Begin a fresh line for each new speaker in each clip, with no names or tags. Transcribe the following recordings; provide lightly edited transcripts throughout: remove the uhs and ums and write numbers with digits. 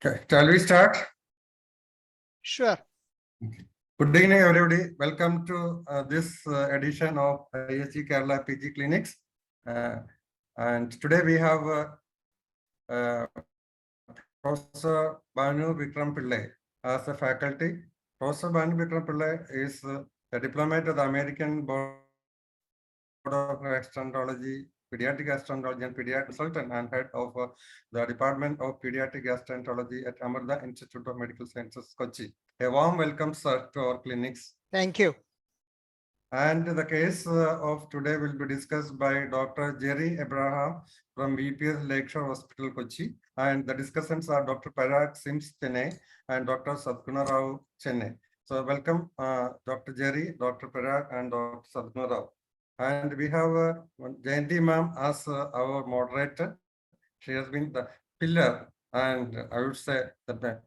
Okay, shall we start?
Sure.
Okay. Good evening, everybody. Welcome to this edition of ISGK Kerala PG Clinics. And today we have Professor Banu Vikram Pillai as a faculty. Professor Banu Vikram Pillai is a diplomat of the American Board of Gastroenterology, Pediatric Gastroenterology and Pediatric Consultant and head of the Department of Pediatric Gastroenterology at Amartha Institute of Medical Sciences, Kochi. A warm welcome, sir, to our clinics.
Thank you.
And the case of today will be discussed by Dr. Jerry Abraham from VPS Lakeshore Hospital, Kochi. And the discussants are Dr. Parag Sims, Chennai, and Dr. Sadguna Rao, Chennai. So welcome, Dr. Jerry, Dr. Parag, and Dr. Sadguna Rao. And we have Jayanti ma'am as our moderator. She has been the pillar, and I would say the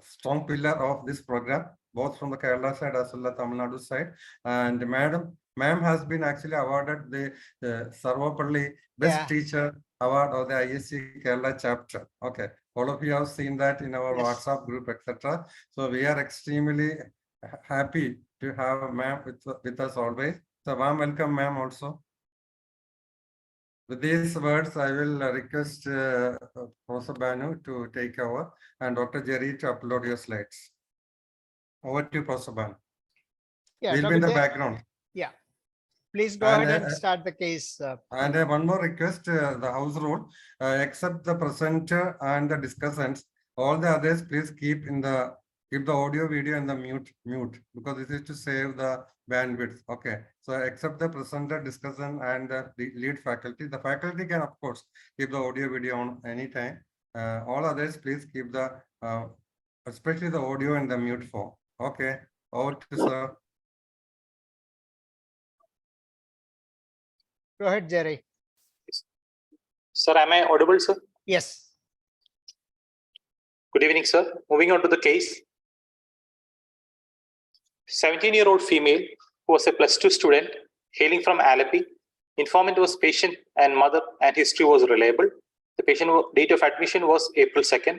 strong pillar of this program, both from the Kerala side as well as Tamil Nadu side. And ma'am has been actually awarded the Sarvapalli Best Teacher Award of the ISC Kerala chapter. Okay, all of you have seen that in our WhatsApp group, etc. So we are extremely happy to have ma'am with us always. So warm welcome, ma'am, also. With these words, I will request Professor Banu to take over and Dr. Jerry to upload your slides. Over to you, Professor Banu.
Yeah,
we'll be in the background.
Yeah, please go ahead and start the case.
And one more request, the house rule, except the presenter and the discussants, all the others, please keep the audio video in the mute because this is to save the bandwidth. Okay, so except the presenter, discussant, and the lead faculty, the faculty can of course keep the audio video on anytime. All others, please keep the especially the audio in the mute form. Okay, over to sir.
Go ahead, Jerry.
Sir, am I audible, sir?
Yes.
Good evening, sir. Moving on to the case. 17-year-old female who was a +2 student hailing from Alleppey. Informant was patient and mother, and history was reliable. The patient date of admission was April 2nd.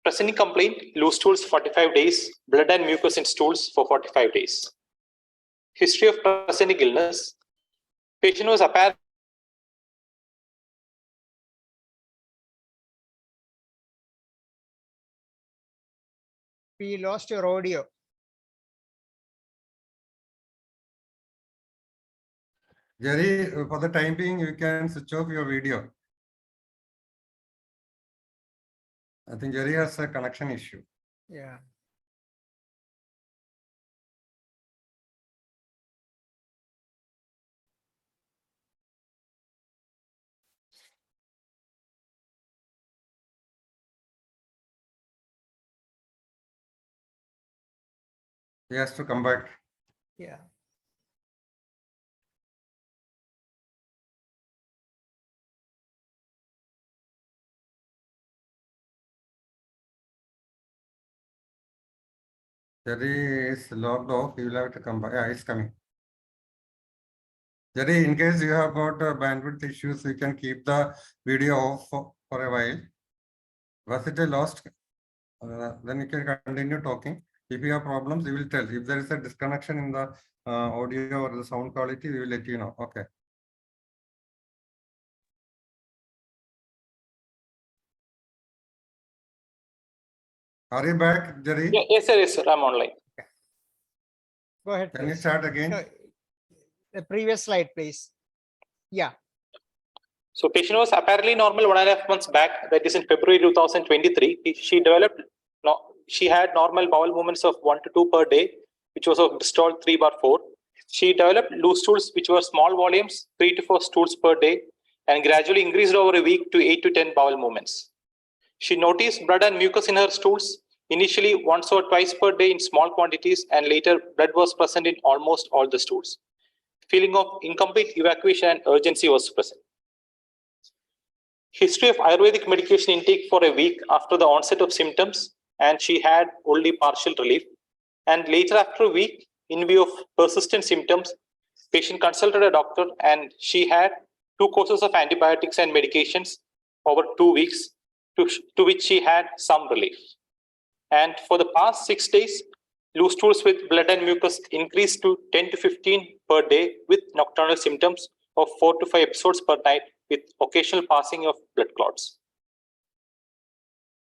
Presenting complaint: loose stools 45 days, blood and mucus in stools for 45 days. History of presenting illness: patient was apparent.
We lost your audio.
Jerry, for the time being, you can switch off your video. I think Jerry has a connection issue.
Yeah.
He has to come back.
Yeah.
Jerry is logged off. He will have to come back. Yeah, it's coming. Jerry, in case you have got bandwidth issues, you can keep the video off for a while. Was it a lost? Then you can continue talking. If you have problems, you will tell. If there is a disconnection in the audio or the sound quality, we will let you know. Okay. Are you back, Jerry?
Yeah, yes, sir. Yes, sir. I'm online.
Go ahead.
Can you
please.
start again?
No, the previous slide, please. Yeah.
So patient was apparently normal 1.5 months back. That is in February 2023. She had normal bowel movements of 1 to 2 per day, which was of Bristol 3/4. She developed loose stools, which were small volumes, 3 to 4 stools per day, and gradually increased over a week to 8 to 10 bowel movements. She noticed blood and mucus in her stools, initially once or twice per day in small quantities, and later blood was present in almost all the stools. Feeling of incomplete evacuation and urgency was present. History of Ayurvedic medication intake for a week after the onset of symptoms, and she had only partial relief. And later, after a week, in view of persistent symptoms, patient consulted a doctor, and she had 2 courses of antibiotics and medications over 2 weeks to which she had some relief. And for the past 6 days, loose stools with blood and mucus increased to 10 to 15 per day with nocturnal symptoms of 4 to 5 episodes per night with occasional passing of blood clots.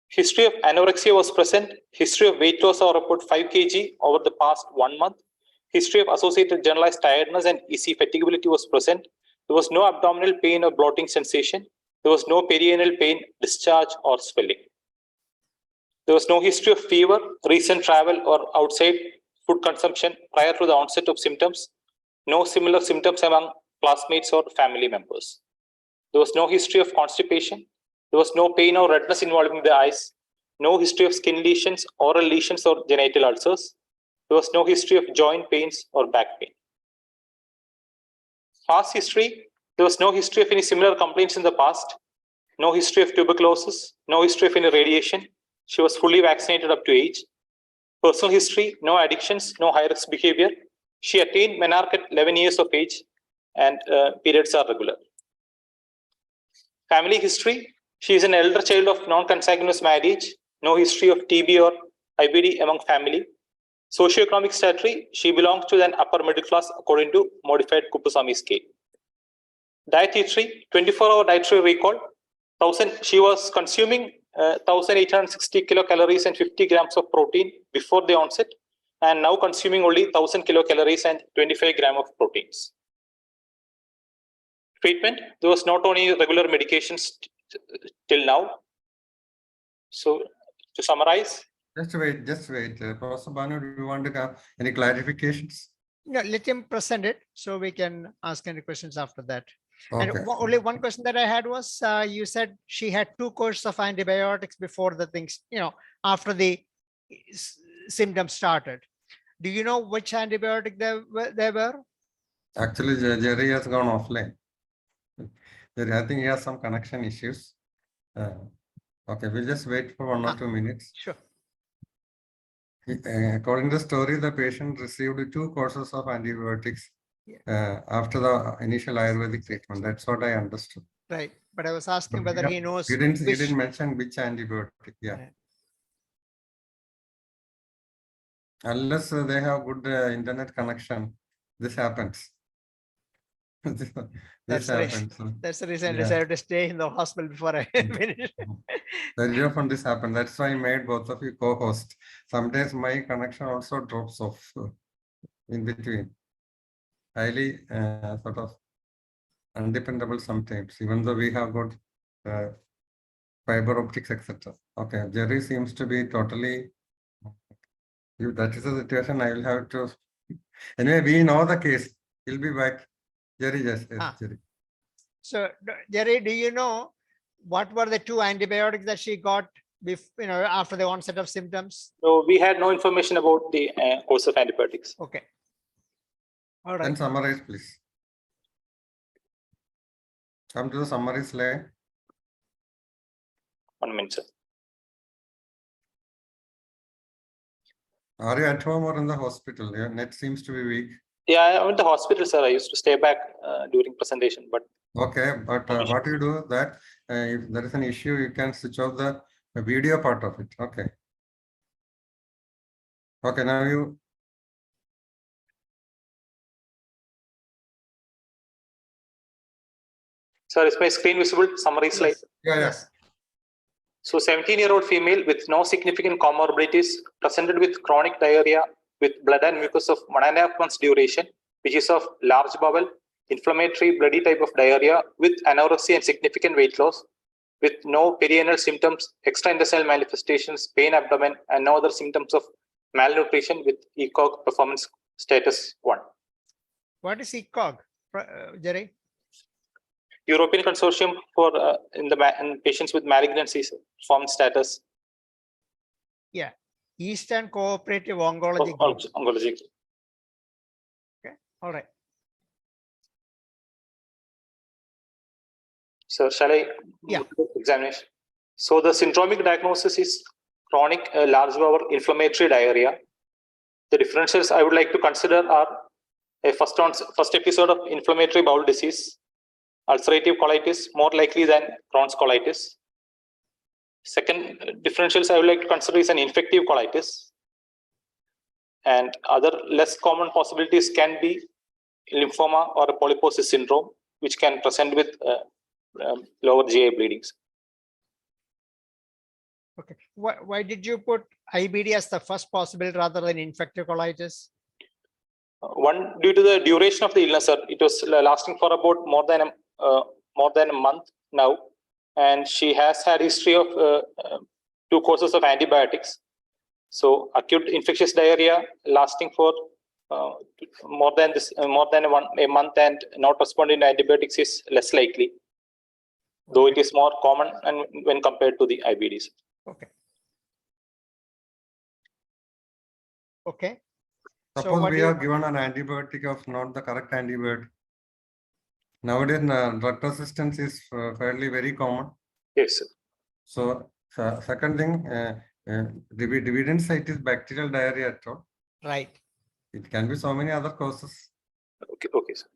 History of anorexia was present. History of weight loss of about 5 kg over the past 1 month. History of associated generalized tiredness and easy fatigability was present. There was no abdominal pain or bloating sensation. There was no perianal pain, discharge, or swelling. There was no history of fever, recent travel, or outside food consumption prior to the onset of symptoms. No similar symptoms among classmates or family members. There was no history of constipation. There was no pain or redness involving the eyes. No history of skin lesions, oral lesions, or genital ulcers. There was no history of joint pains or back pain. Past history, there was no history of any similar complaints in the past. No history of tuberculosis. No history of any radiation. She was fully vaccinated up to age. Personal history, no addictions, no high-risk behavior. She attained menarche at 11 years of age and periods are regular. Family history, she is an elder child of non-consanguineous marriage, no history of TB or IBD among family. Socioeconomic status, she belongs to an upper middle class according to modified Kupusamy scale. Diet history, 24-hour dietary recall. She was consuming 1,860 kilocalories and 50 grams of protein before the onset, and now consuming only 1,000 kilocalories and 25 grams of proteins. Treatment, there was not only regular medications till now. So to summarize.
Just wait. Professor Banu, do you want to have any clarifications?
No, let him present it so we can ask any questions after that.
Okay.
And only one question that I had was, you said she had 2 courses of antibiotics before the things, after the symptoms started. Do you know which antibiotic they were?
Actually, Jerry has gone offline. I think he has some connection issues. Okay, we'll just wait for 1 or 2 minutes.
Sure.
According to the story, the patient received 2 courses of antibiotics after the initial Ayurvedic treatment. That's what I understood.
Right, but I was asking whether he knows.
He didn't mention which antibiotic. Yeah.
Right.
Unless they have good internet connection, this happens. This happens.
That's the reason I decided to stay in the hospital before I finish.
Very often this happens. That's why I made both of you co-host. Sometimes my connection also drops off in between. Highly sort of undependable sometimes, even though we have got fiber optics, etc. Okay, Jerry seems to be totally. If that is the situation, I will have to. Anyway, we know the case. He'll be back. Jerry, yes, Jerry.
So, Jerry, do you know what were the 2 antibiotics that she got after the onset of symptoms?
So we had no information about the course of antibiotics.
Okay. All right.
Then summarize, please. Come to the summary slide.
1 minute, sir.
Are you at home or in the hospital? Your net seems to be weak.
Yeah, I'm in the hospital, sir. I used to stay back during presentation, but.
Okay, but what you do that if there is an issue, you can switch off the video part of it. Okay. Okay, now you.
Sir, is my screen visible? Summary slide.
Yeah, yes.
So 17-year-old female with no significant comorbidities presented with chronic diarrhea with blood and mucus of 1.5 months duration, which is of large bowel, inflammatory bloody type of diarrhea with anorexia and significant weight loss, with no perianal symptoms, extraintestinal manifestations, pain abdomen, and no other symptoms of malnutrition with ECOG performance status 1.
What is ECOG, Jerry?
European Consortium for in patients with malignancies, performance status.
Yeah, Eastern Cooperative Oncology Group.
Oncology.
Okay, all right.
So shall I?
Yeah.
Examination. So the syndromic diagnosis is chronic large bowel inflammatory diarrhea. The differentials I would like to consider are a first episode of inflammatory bowel disease, ulcerative colitis more likely than Crohn's colitis, Second differentials I would like to consider is an infective colitis. And other less common possibilities can be lymphoma or a polyposis syndrome, which can present with lower GI bleedings.
Okay. Why did you put IBD as the first possibility rather than infective colitis?
One, due to the duration of the illness, sir. It was lasting for about more than a month now, and she has had history of 2 courses of antibiotics. So acute infectious diarrhea lasting for more than a month and not responding to antibiotics is less likely, though it is more common and when compared to the IBDs.
Okay. Okay.
Suppose we are given an antibiotic of not the correct antibiotic. Nowadays, drug resistance is fairly very common.
Yes, sir.
So, second thing, we didn't say it is bacterial diarrhea at all.
Right.
It can be so many other causes.
Okay, sir.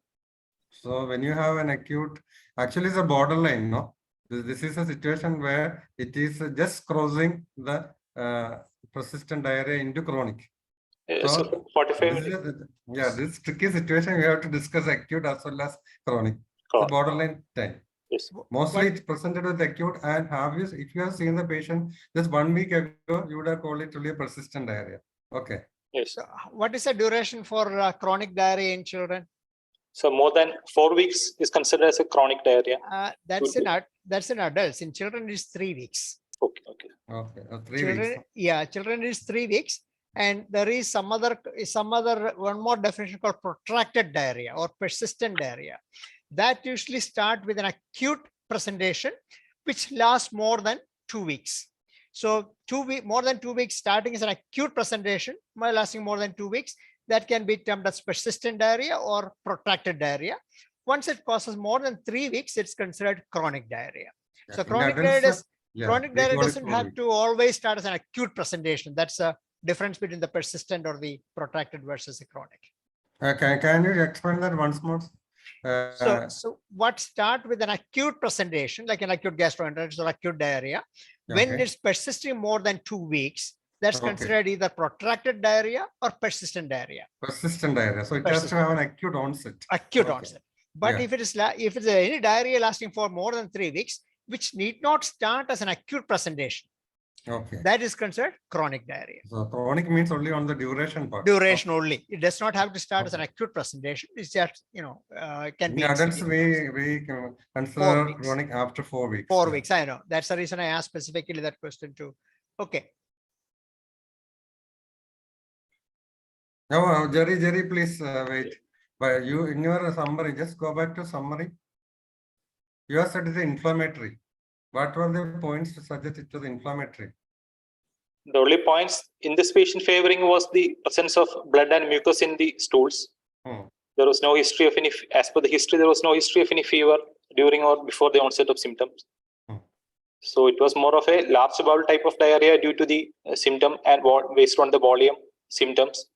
So when you have an acute, actually it's a borderline, no? This is a situation where it is just crossing the persistent diarrhea into chronic.
So 45 minutes.
This tricky situation we have to discuss acute as well as chronic. It's a borderline time.
Yes.
Mostly it's presented with acute, and if you have seen the patient just 1 week ago, you would have called it really a persistent diarrhea. Okay.
Yes.
So what is the duration for chronic diarrhea in children?
So more than 4 weeks is considered as a chronic diarrhea.
That's in adults. In children, it's 3 weeks.
Okay.
3
children,
weeks.
Yeah, children is 3 weeks, and there is some other one more definition called protracted diarrhea or persistent diarrhea. That usually start with an acute presentation, which lasts more than 2 weeks. So more than 2 weeks starting as an acute presentation, lasting more than 2 weeks. That can be termed as persistent diarrhea or protracted diarrhea. Once it causes more than 3 weeks, it's considered chronic diarrhea. So chronic diarrhea doesn't have to always start as an acute presentation. That's a difference between the persistent or the protracted versus the chronic.
Can you explain that once more?
So what start with an acute presentation, like an acute gastroenteritis or acute diarrhea, when it's persisting more than 2 weeks, that's considered either protracted diarrhea or persistent diarrhea.
Persistent diarrhea. So it has to have an acute onset.
Acute onset. But if it's any diarrhea lasting for more than 3 weeks, which need not start as an acute presentation, that is considered chronic diarrhea.
So chronic means only on the duration part.
Duration only. It does not have to start as an acute presentation. It's just, can be.
In adults, we consider chronic after 4 weeks.
4 weeks, I know. That's the reason I asked specifically that question too. Okay.
No, Jerry, please wait. But you, in your summary, just go back to summary. You have said it's inflammatory. What were the points to suggest it was inflammatory?
The only points in this patient favoring was the presence of blood and mucus in the stools. There was no history of any, as per the history, there was no history of any fever during or before the onset of symptoms. So it was more of a large bowel type of diarrhea due to the symptom and based on the volume symptoms,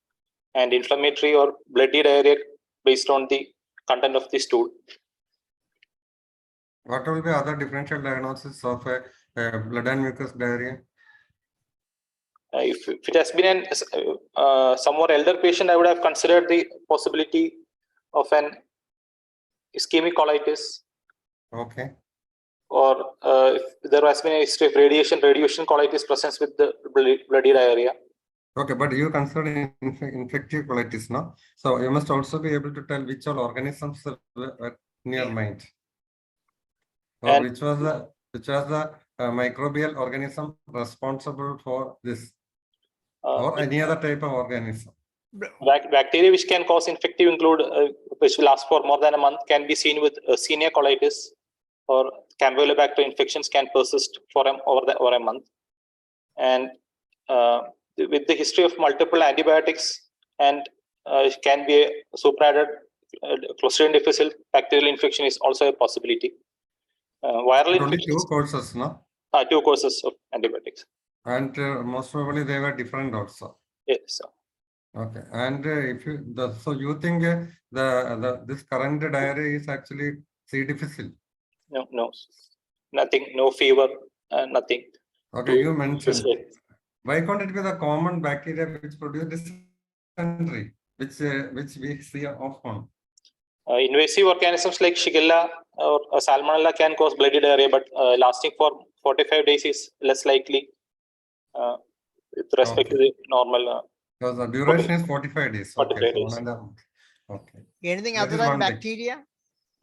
and inflammatory or bloody diarrhea based on the content of the stool.
What will be other differential diagnosis of a blood and mucus diarrhea?
If it has been a some more elder patient, I would have considered the possibility of an ischemic colitis.
Okay.
Or if there has been a history of radiation colitis presence with the bloody diarrhea.
Okay, but you consider infective colitis, no? So you must also be able to tell which all organisms were in your mind. Or which was the microbial organism responsible for this, or any other type of organism.
Bacteria which can cause infective include, which will last for more than a month, can be seen with Yersinia colitis, or Campylobacter infections can persist for over a month. And with the history of multiple antibiotics, and can be a superadded Clostridium difficile bacterial infection is also a possibility. Viral
only 2 courses, no?
2 courses of antibiotics.
And most probably they were different also.
Yes, sir.
Okay, and if you so you think this current diarrhea is actually C difficile?
No, nothing, no fever, nothing.
Okay, you mentioned.
Specific.
Why can't it be the common bacteria which produce dysentery, which we see often?
Invasive organisms like Shigella or Salmonella can cause bloody diarrhea, but lasting for 45 days is less likely with respect to the normal.
Because the duration is 45 days.
45
Okay,
days.
Okay.
Anything
That
other
is
than
one thing.
bacteria?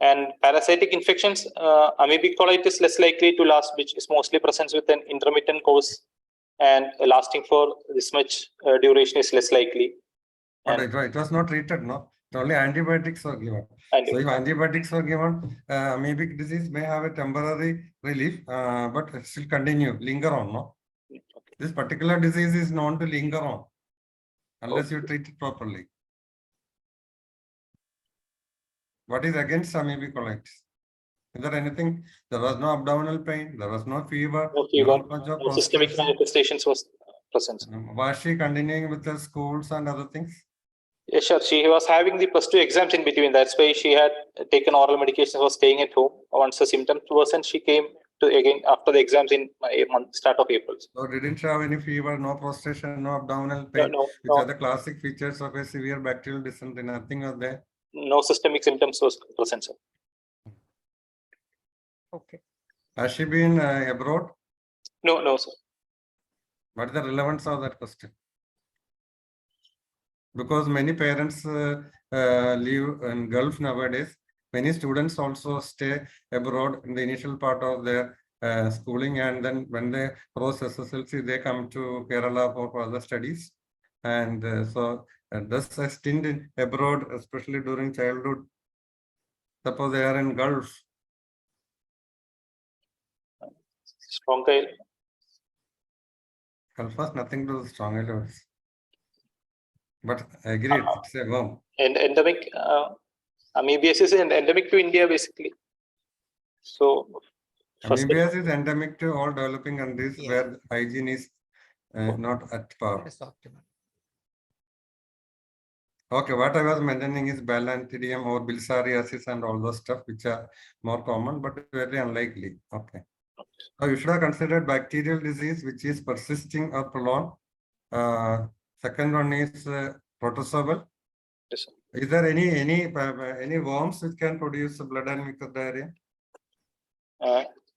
And parasitic infections, amoebic colitis is less likely to last, which is mostly present with an intermittent course, and lasting for this much duration is less likely.
But
And
it was not treated, no? Only antibiotics are given. So if antibiotics are given, amoebic disease may have a temporary relief, but still continue, linger on, no? This particular disease is known to linger on unless you treat it properly. What is against amoebic colitis? Is there anything? There was no abdominal pain, there was no fever,
no systemic manifestations was present.
Was she continuing with the schools and other things?
Yes, sure. She was having the +2 exams in between. That's why she had taken oral medication, was staying at home. Once the symptoms worsened, she came to again after the exams in start of April.
So didn't she have any fever, no prostration, no abdominal pain, which are the classic features of a severe bacterial dysentery? Nothing was there.
No systemic symptoms was present, sir.
Okay.
Has she been abroad?
No, sir.
What is the relevance of that question? Because many parents live in Gulf nowadays. Many students also stay abroad in the initial part of their schooling, and then when they cross SSLC, they come to Kerala for further studies. And so does a stint in abroad, especially during childhood, suppose they are in Gulf.
Strong tail.
Gulf has nothing to do with strong elements. But I agree, it's a worm.
And endemic, amoebiasis is endemic to India basically. So
Amoebiasis is endemic to all developing countries where hygiene is not at par. Okay, what I was mentioning is Balantidium or Bilsariasis and all those stuff which are more common but very unlikely. Okay. So you should have considered bacterial disease which is persisting or prolonged. Second one is protozoal.
yes, sir.
Is there any worms which can produce blood and mucus diarrhea?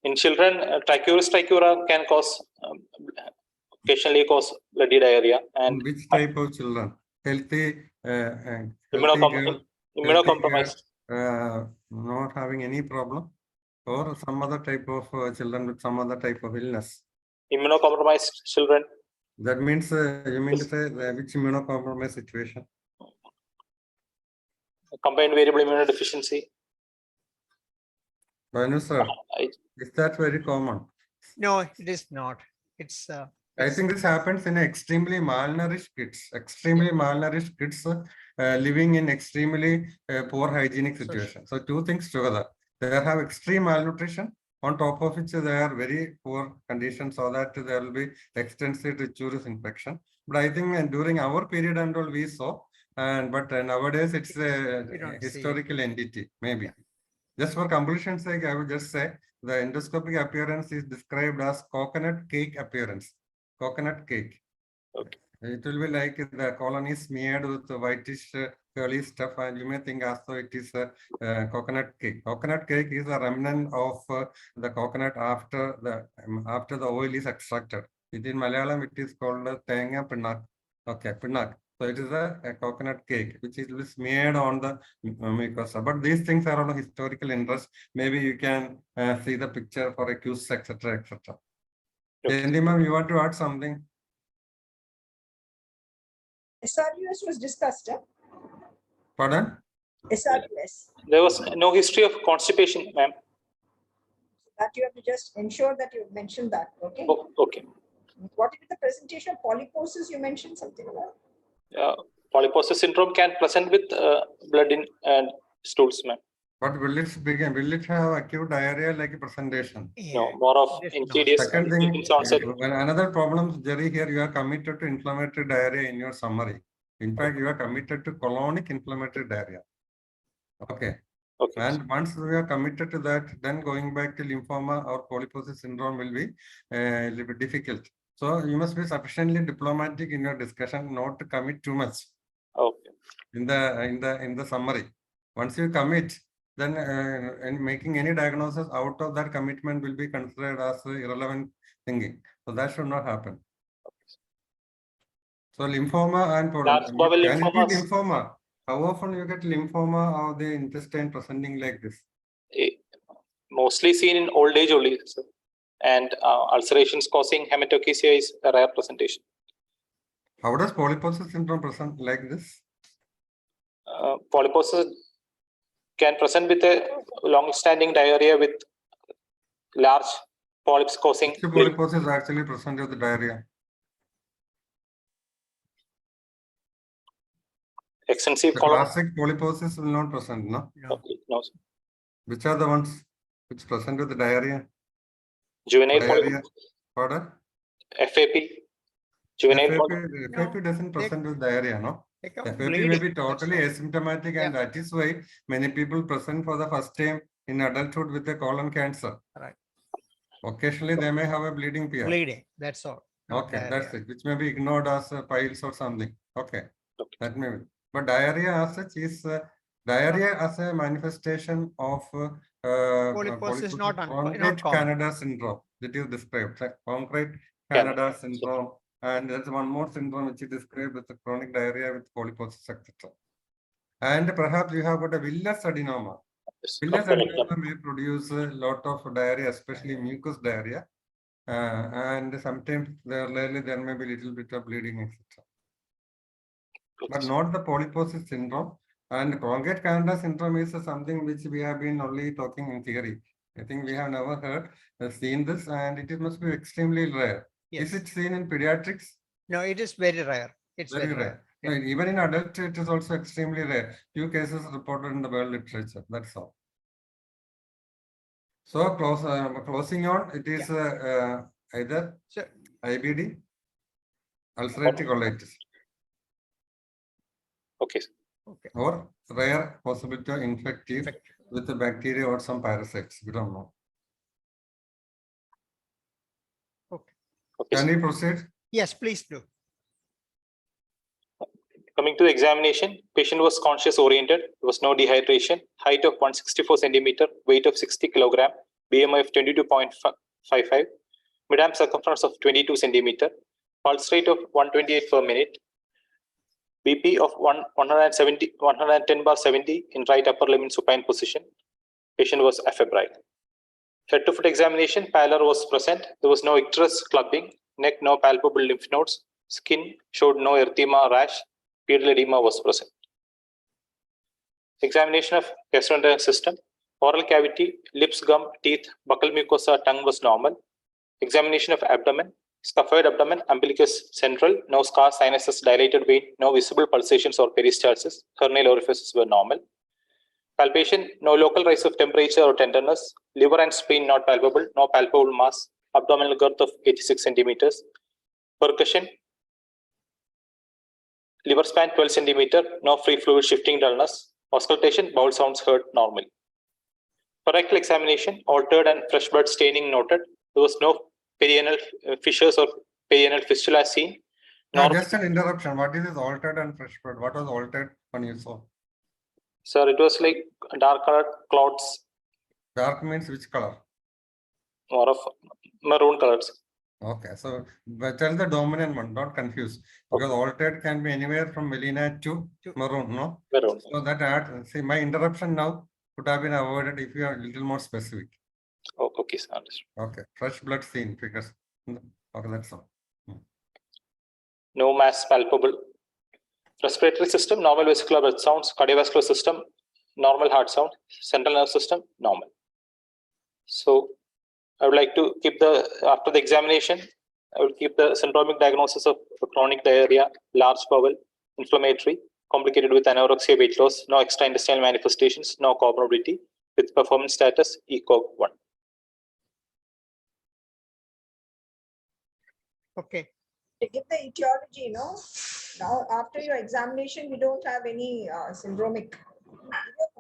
In children, Trichuris trichura can cause occasionally cause bloody diarrhea. And
which type of children? Healthy,
immunocompromised.
Not having any problem, or some other type of children with some other type of illness.
Immunocompromised children.
That means you mean to say which immunocompromised situation?
Combined variable immunodeficiency.
Banu sir, is that very common?
No, it is not. It's.
I think this happens in extremely malnourished kids. Extremely malnourished kids living in extremely poor hygienic situation. So two things together. They have extreme malnutrition. On top of which they are very poor conditions, so that there will be extensive Trichuris infection. But I think during our period and all we saw, but nowadays it's a historical entity, maybe. Just for completion's sake, I would just say the endoscopic appearance is described as coconut cake appearance. Coconut cake.
Okay.
It will be like the colon is smeared with whitish curly stuff, and you may think as though it is a coconut cake. Coconut cake is a remnant of the coconut after the oil is extracted. In Malayalam, it is called tenga pinnak. Okay, pinnak. So it is a coconut cake which is smeared on the mucosa. But these things are of historical interest. Maybe you can see the picture for a quiz, etc., etc.
Okay.
Jayandi ma'am, you want to add something?
SRUS was discussed.
Pardon?
SRUS.
There was no history of constipation, ma'am.
That you have to just ensure that you mentioned that. Okay.
Oh, okay.
What is the presentation of polyposis? You mentioned something about.
Polyposis syndrome can present with blood in and stools, ma'am.
But will it begin? Will it have acute diarrhea like a presentation?
No, more of insidious.
Second thing, when another problem, Jerry, here you are committed to inflammatory diarrhea in your summary. In fact, you are committed to colonic inflammatory diarrhea. Okay.
Okay.
And once we are committed to that, then going back to lymphoma or polyposis syndrome will be a little bit difficult. So you must be sufficiently diplomatic in your discussion, not to commit too much
Okay.
in the summary. Once you commit, then and making any diagnosis out of that commitment will be considered as irrelevant thinking. So that should not happen. So lymphoma and
Large bowel
can it be
lymphomas.
lymphoma? How often you get lymphoma of the intestine presenting like this?
Mostly seen in old age only, sir. And ulcerations causing hematochezia is a rare presentation.
How does polyposis syndrome present like this?
Polyposis can present with a long-standing diarrhea with large polyps causing
Which polyposis actually present with the diarrhea?
extensive
The
colon.
classic polyposis will not present, no?
Okay, no, sir.
Which are the ones which present with the diarrhea?
Juvenile
Diarrhea.
polyposis,
Pardon?
FAP, juvenile
FAP,
polyposis.
FAP doesn't present with diarrhea, no?
They come
FAP may
bleeding.
be totally asymptomatic, and that is why many people present for the first time in adulthood with a colon cancer.
Right.
Occasionally, they may have a bleeding PR.
Bleeding, that's all. not
Okay,
diarrhea.
that's it, which may be ignored as piles or something. Okay, that may be. But diarrhea as such is diarrhea as a manifestation of
Polyposis not
concrete
common.
Canada syndrome that you described. Concrete
Canada.
Canada syndrome, and there's one more syndrome which you described with the chronic diarrhea with polyposis, etc. And perhaps you have got a villus adenoma. Villus adenoma may produce a lot of diarrhea, especially mucus diarrhea. And sometimes there may be a little bit of bleeding, etc. But not the polyposis syndrome. And concrete Canada syndrome is something which we have been only talking in theory. I think we have never heard, seen this, and it must be extremely rare.
Yes.
Is it seen in pediatrics?
No, it is very rare. It's very rare.
No, even in adult, it is also extremely rare. Few cases reported in the world literature. That's all. So closing on, it is either IBD, ulcerative colitis,
Okay.
or rare possibility of infective with the bacteria or some parasites. We don't know.
Okay.
Can we proceed?
Yes, please do.
Coming to the examination, patient was conscious oriented. There was no dehydration. Height of 164 centimeter, weight of 60 kilogram, BMI of 22.55, mid-arm circumference of 22 centimeter, pulse rate of 128 per minute, BP of 110/70 in right upper limb in supine position. Patient was afebrile. Head to foot examination, pallor was present. There was no icterus clubbing, neck no palpable lymph nodes, skin showed no erythema rash, pedal edema was present. Examination of gastroenterology system, oral cavity, lips, gum, teeth, buccal mucosa, tongue was normal. Examination of abdomen, scaphoid abdomen, umbilicus central, no scars, sinuses, dilated vein, no visible pulsations or peristalsis, hernial orifices were normal. Palpation, no local rise of temperature or tenderness, liver and spleen not palpable, no palpable mass, abdominal girth of 86 centimeters. Percussion, liver span 12 centimeter, no free fluid shifting dullness. Auscultation, bowel sounds heard normally. For rectal examination, altered and fresh blood staining noted. There was no perianal fissures or perianal fistula seen.
Just an interruption. What is this altered and fresh blood? What was altered when you saw?
Sir, it was like dark colored clouds.
Dark means which color?
More of maroon colors.
Okay, so tell the dominant one, not confuse, because altered can be anywhere from melena to maroon, no?
Maroon.
So that adds, see, my interruption now could have been avoided if you are a little more specific.
Oh, okay, sir. Understood.
Okay, fresh blood seen because, okay, that's all.
No mass palpable. Respiratory system, normal vesicular breath sounds. Cardiovascular system, normal heart sound. Central nervous system, normal. So I would like to keep after the examination, I will keep the syndromic diagnosis of chronic diarrhea, large bowel, inflammatory, complicated with anorexia, weight loss, no extraintestinal manifestations, no comorbidity, with performance status ECOG 1.
Okay.
To give the etiology, now after your examination, we don't have any syndromic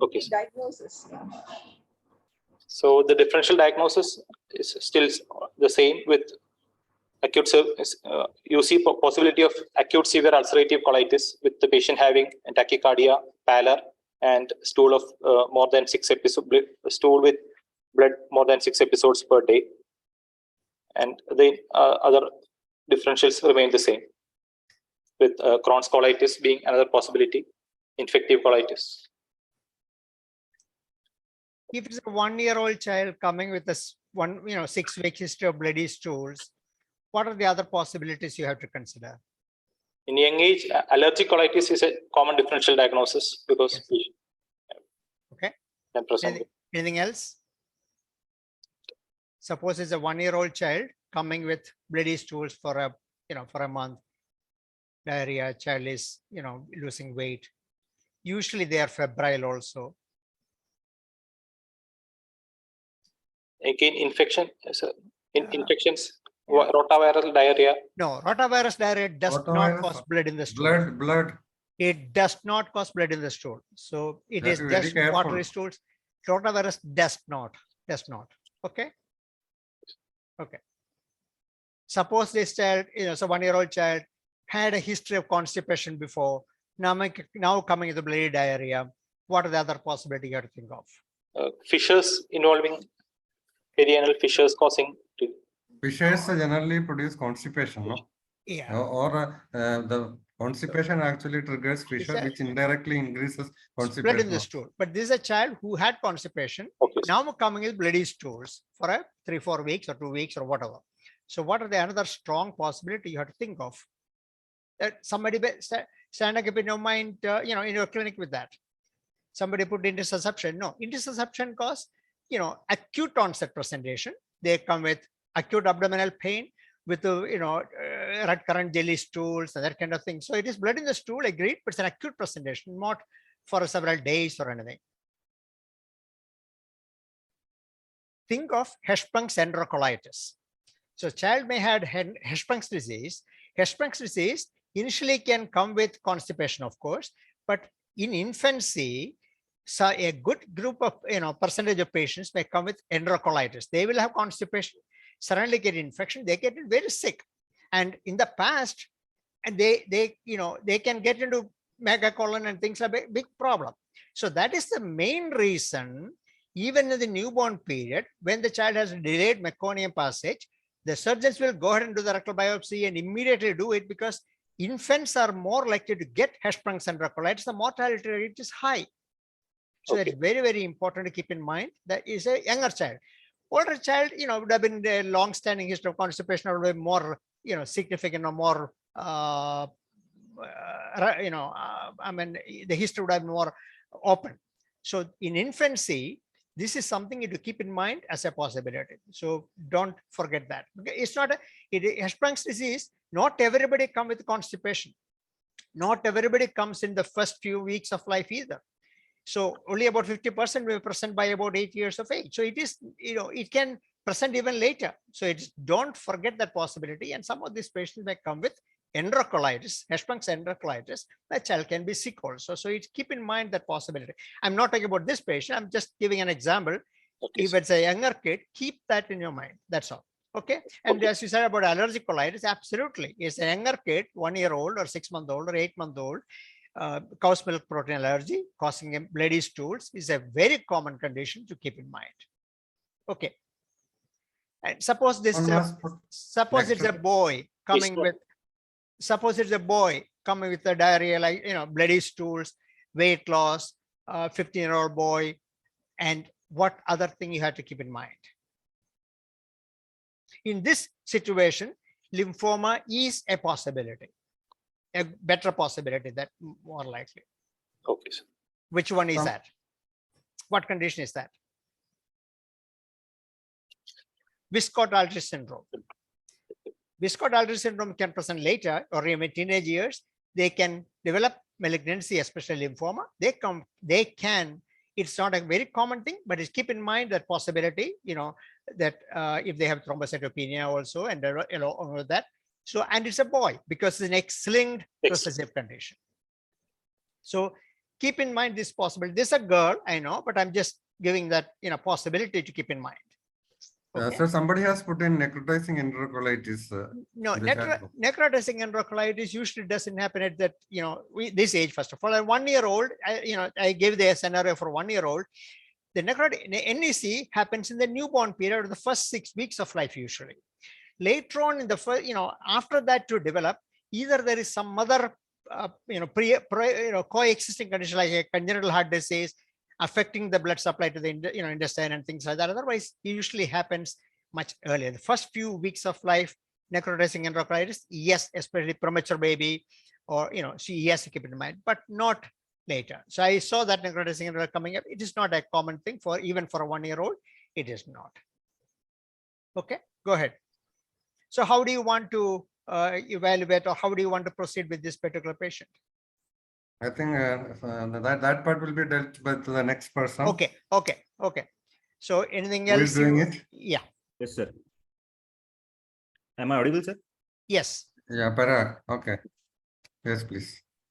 Okay, sir.
Diagnosis.
So the differential diagnosis is still the same with acute. You see possibility of acute severe ulcerative colitis with the patient having tachycardia, pallor, and stool of more than 6 episodes, stool with blood more than 6 episodes per day, and the other differentials remain the same, with Crohn's colitis being another possibility, infective colitis.
If it's a 1-year-old child coming with a 6-week history of bloody stools, what are the other possibilities you have to consider?
In young age, allergic colitis is a common differential diagnosis because
Okay.
can present.
Anything else? Suppose it's a 1-year-old child coming with bloody stools for a month. Diarrhea, child is losing weight. Usually they are febrile also.
Again, infection. Infections, rotaviral diarrhea.
No, rotavirus diarrhea does not cause blood in the stool.
Blood.
It does not cause blood in the stool. So it is just watery stools. Rotavirus does not. Okay. Okay. Suppose this child, so 1-year-old child had a history of constipation before. Now coming with the bloody diarrhea. What are the other possibilities you have to think of?
Fissures involving perianal fissures causing.
Fissures generally produce constipation, no?
Yeah.
Or the constipation actually triggers fissure, which indirectly increases constipation.
Blood in the stool. But this is a child who had constipation.
Okay.
Now coming with bloody stools for 3-4 weeks or 2 weeks or whatever. So what are the another strong possibility you have to think of? That somebody stand up in your mind, in your clinic with that. Somebody put intussusception. No, intussusception cause, acute onset presentation. They come with acute abdominal pain with red currant jelly stools and that kind of thing. So it is blood in the stool, agreed, but it's an acute presentation, not for several days or anything. Think of Hirschsprung's enterocolitis. So child may have Hirschsprung's disease. Hirschsprung's disease initially can come with constipation, of course, but in infancy, so a good group of percentage of patients may come with enterocolitis. They will have constipation, suddenly get infection, they get very sick. And in the past, and they can get into megacolon and things like a big problem. So that is the main reason, even in the newborn period, when the child has delayed meconium passage, the surgeons will go ahead and do the rectal biopsy and immediately do it, because infants are more likely to get Hirschsprung's enterocolitis. The mortality rate is high. So it's very, very important to keep in mind that is a younger child. Older child, would have been a long-standing history of constipation, or would be more, significant or more, the history would have been more open. So in infancy, this is something to keep in mind as a possibility. So don't forget that. Okay? It's not Hirschsprung's disease. Not everybody come with constipation. Not everybody comes in the first few weeks of life either. So only about 50% will present by about 8 years of age. So it is, it can present even later. So don't forget that possibility. And some of these patients may come with enterocolitis, Hirschsprung's enterocolitis. The child can be sick also. So keep in mind that possibility. I'm not talking about this patient. I'm just giving an example. Okay, if it's a younger kid, keep that in your mind. That's all. Okay. And as you said about allergic colitis, absolutely. It's a younger kid, 1-year-old or 6-month-old or 8-month-old. Cow's milk protein allergy causing bloody stools is a very common condition to keep in mind. Okay. And suppose this, suppose it's a boy coming with, a diarrhea, like, bloody stools, weight loss, 15-year-old boy, and what other thing you have to keep in mind? In this situation, lymphoma is a possibility. A better possibility, that more likely.
Okay, sir.
Which one is that? What condition is that? Viscott-Aldrich syndrome. Viscott-Aldrich syndrome can present later or even teenage years. They can develop malignancy, especially lymphoma. It's not a very common thing, but keep in mind that possibility, that if they have thrombocytopenia also, and along with that. So, and it's a boy because it's an X-linked recessive condition. So keep in mind this possibility. This is a girl, I know, but I'm just giving that, possibility to keep in mind. Okay.
So somebody has put in necrotizing enterocolitis.
No,
in the chat box.
necrotizing enterocolitis usually doesn't happen at that, this age, first of all. A 1 year old, I gave the scenario for 1 year old. The NEC happens in the newborn period, the first 6 weeks of life, usually. Later on in the first, after that to develop, either there is some other, coexisting condition like a congenital heart disease affecting the blood supply to the intestine and things like that. Otherwise, it usually happens much earlier. The first few weeks of life, necrotizing enterocolitis, yes, especially premature baby, or she has to keep it in mind, but not later. So I saw that necrotizing enterocolitis coming up. It is not a common thing for even for a 1 year old. It is not. Okay, go ahead. So how do you want to evaluate, or how do you want to proceed with this particular patient?
I think that part will be dealt with the next person.
Okay. So anything
Who
else?
is doing it?
Yeah.
Yes, sir. Am I audible, sir?
Yes.
Yeah, Parag. Okay. Yes, please.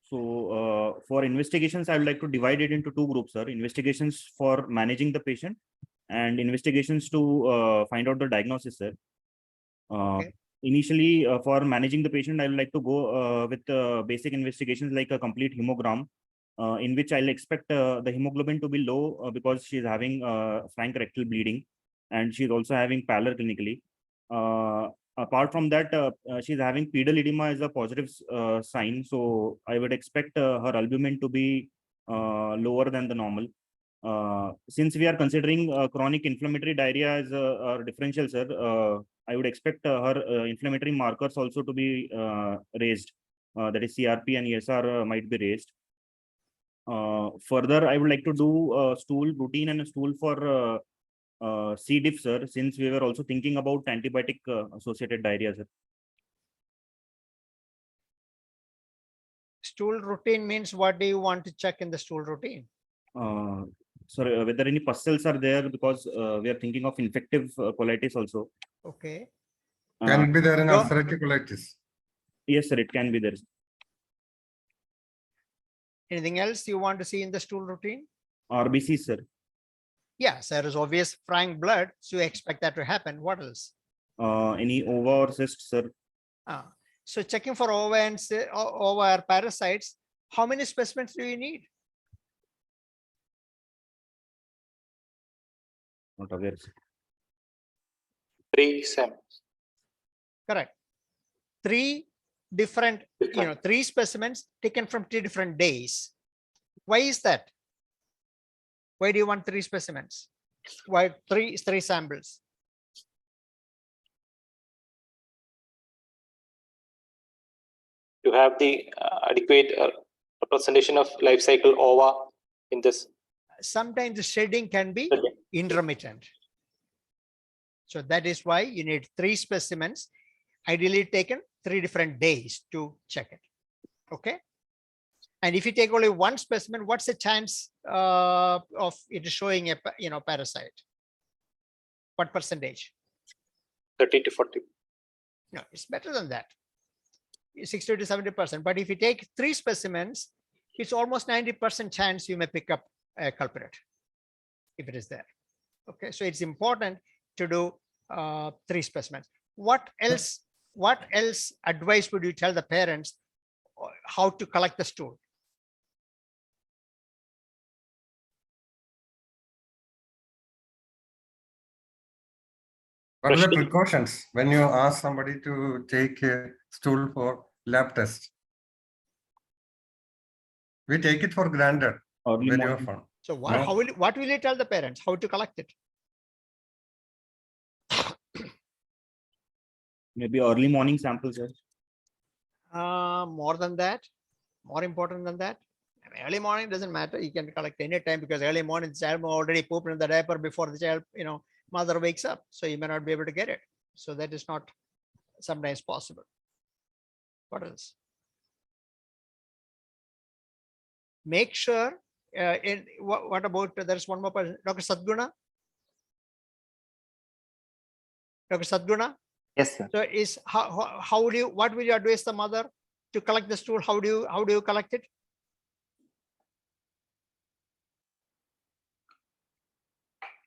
So for investigations, I would like to divide it into two groups, sir. Investigations for managing the patient and investigations to find out the diagnosis, sir.
Okay.
Initially, for managing the patient, I would like to go with basic investigations like a complete hemogram, in which I'll expect the hemoglobin to be low because she's having frank rectal bleeding, and she's also having pallor clinically. Apart from that, she's having pedal edema as a positive sign. So I would expect her albumin to be lower than the normal. Since we are considering chronic inflammatory diarrhea as a differential, sir, I would expect her inflammatory markers also to be raised. That is CRP and ESR might be raised. Further, I would like to do a stool routine and a stool for C. diff, sir, since we were also thinking about antibiotic associated diarrhea, sir.
Stool routine means what do you want to check in the stool routine?
Sorry, whether any pus cells are there, because we are thinking of infective colitis also.
Okay.
Can it be there in
Go-
ulcerative colitis?
Yes, sir, it can be there.
Anything else you want to see in the stool routine?
RBC, sir.
Yes, there is obvious frank blood, so you expect that to happen. What else?
Any ova or cyst, sir?
So checking for ova and ova or parasites, how many specimens do you need?
Not aware, sir.
3 samples.
Correct. 3 different, 3 specimens taken from 3 different days. Why is that? Why do you want 3 specimens? Why three samples?
To have the adequate representation of life cycle OVA in this.
Sometimes the shedding can be
Okay.
intermittent. So that is why you need 3 specimens, ideally taken 3 different days to check it. Okay. And if you take only 1 specimen, what's the chance of it showing a parasite? What percentage?
30 to 40.
No, it's better than that. 60 to 70%. But if you take 3 specimens, it's almost 90% chance you may pick up a culprit if it is there. Okay, so it's important to do 3 specimens. What else advice would you tell the parents how to collect the stool?
What are the precautions when you ask somebody to take a stool for lab test? We take it for granted
Early
very
morning.
often.
So what will you tell the parents how to collect it?
Maybe early morning samples, sir.
More than that, more important than that. I mean, early morning doesn't matter. You can collect any time because early morning the child already pooped in the diaper before the child, mother wakes up. So you may not be able to get it. So that is not sometimes possible. What else? Make sure. What about there's one more person, Dr. Sadguna? Dr. Sadguna?
Yes, sir.
So is how do you, what will you advise the mother to collect the stool? How do you collect it?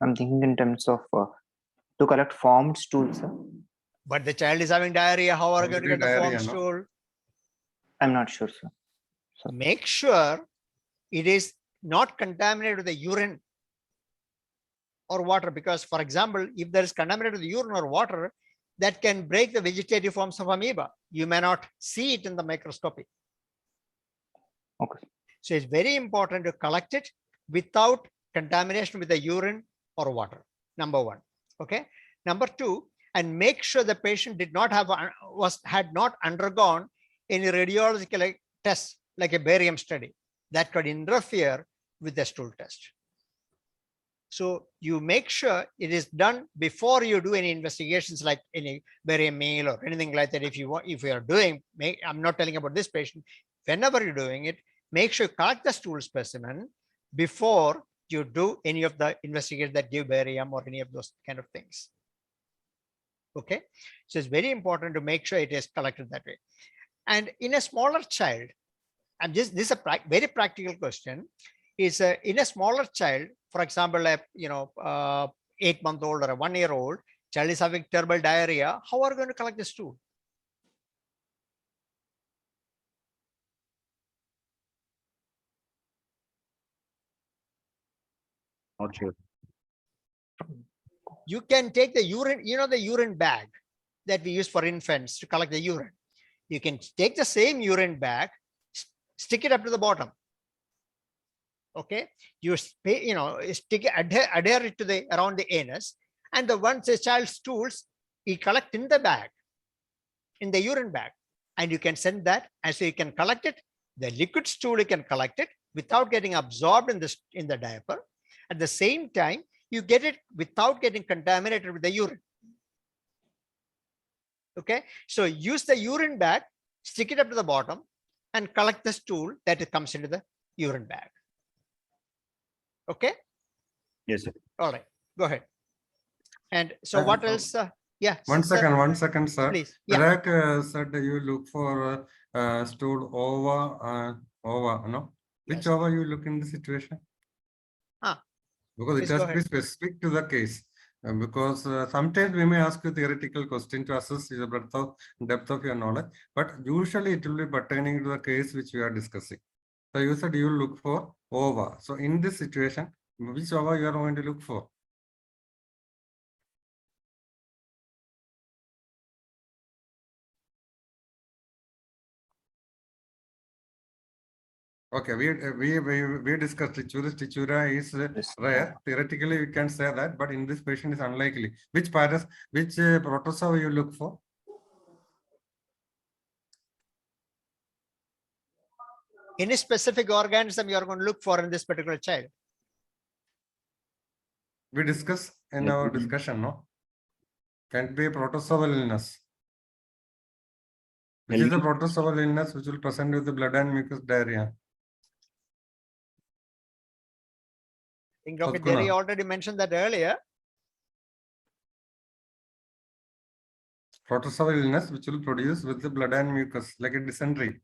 I'm thinking in terms of to collect formed stools, sir.
But the child is having diarrhea. How are you going to
Already
get the form
diarrhea, no?
stool?
I'm not sure, sir.
Make sure it is not contaminated with the urine or water, because, for example, if there is contaminated with the urine or water, that can break the vegetative forms of amoeba. You may not see it in the microscopy.
Okay.
So it's very important to collect it without contamination with the urine or water. Number one. Okay. Number two, and make sure the patient did not have had not undergone any radiological tests like a barium study that could interfere with the stool test. So you make sure it is done before you do any investigations like any barium meal or anything like that. If you are doing, I'm not telling about this patient, whenever you're doing it, make sure you collect the stool specimen before you do any of the investigations that give barium or any of those kind of things. Okay, so it's very important to make sure it is collected that way. And in a smaller child, this is a very practical question, is in a smaller child, for example, a 8-month-old or a 1-year-old child is having terrible diarrhea, how are you going to collect the stool?
Not sure.
You can take the urine, the urine bag that we use for infants to collect the urine. You can take the same urine bag, stick it up to the bottom. Okay, you stick it, adhere it to the around the anus, and the once a child's stools, you collect in the bag, in the urine bag, and you can send that, and so you can collect it. The liquid stool, you can collect it without getting absorbed in the diaper. At the same time, you get it without getting contaminated with the urine. Okay, so use the urine bag, stick it up to the bottom, and collect the stool that it comes into the urine bag. Okay.
Yes, sir.
All right, go ahead. And so what else? Yeah.
One second, sir.
Please. Yeah.
Parag said you look for stool over, no? Which
Yes.
over you look in the situation? Because
Please
it has
go
to be
ahead.
specific to the case. Because sometimes we may ask you theoretical question to assess the depth of your knowledge, but usually it will be pertaining to the case which we are discussing. So you said you look for ova. So in this situation, which ova you are going to look for? Okay, we discussed Trichura. Trichura is rare. Theoretically, we can say that, but in this patient is unlikely. Which protozoa you look for?
Any specific organism you are going to look for in this particular child?
We discuss in our discussion, no? Can be a protozoal illness. Which is the protozoal illness which will present with the blood and mucus diarrhea?
I think Dr. Jerry already mentioned that earlier.
Protozoal illness which will produce with the blood and mucus, like a dysentery.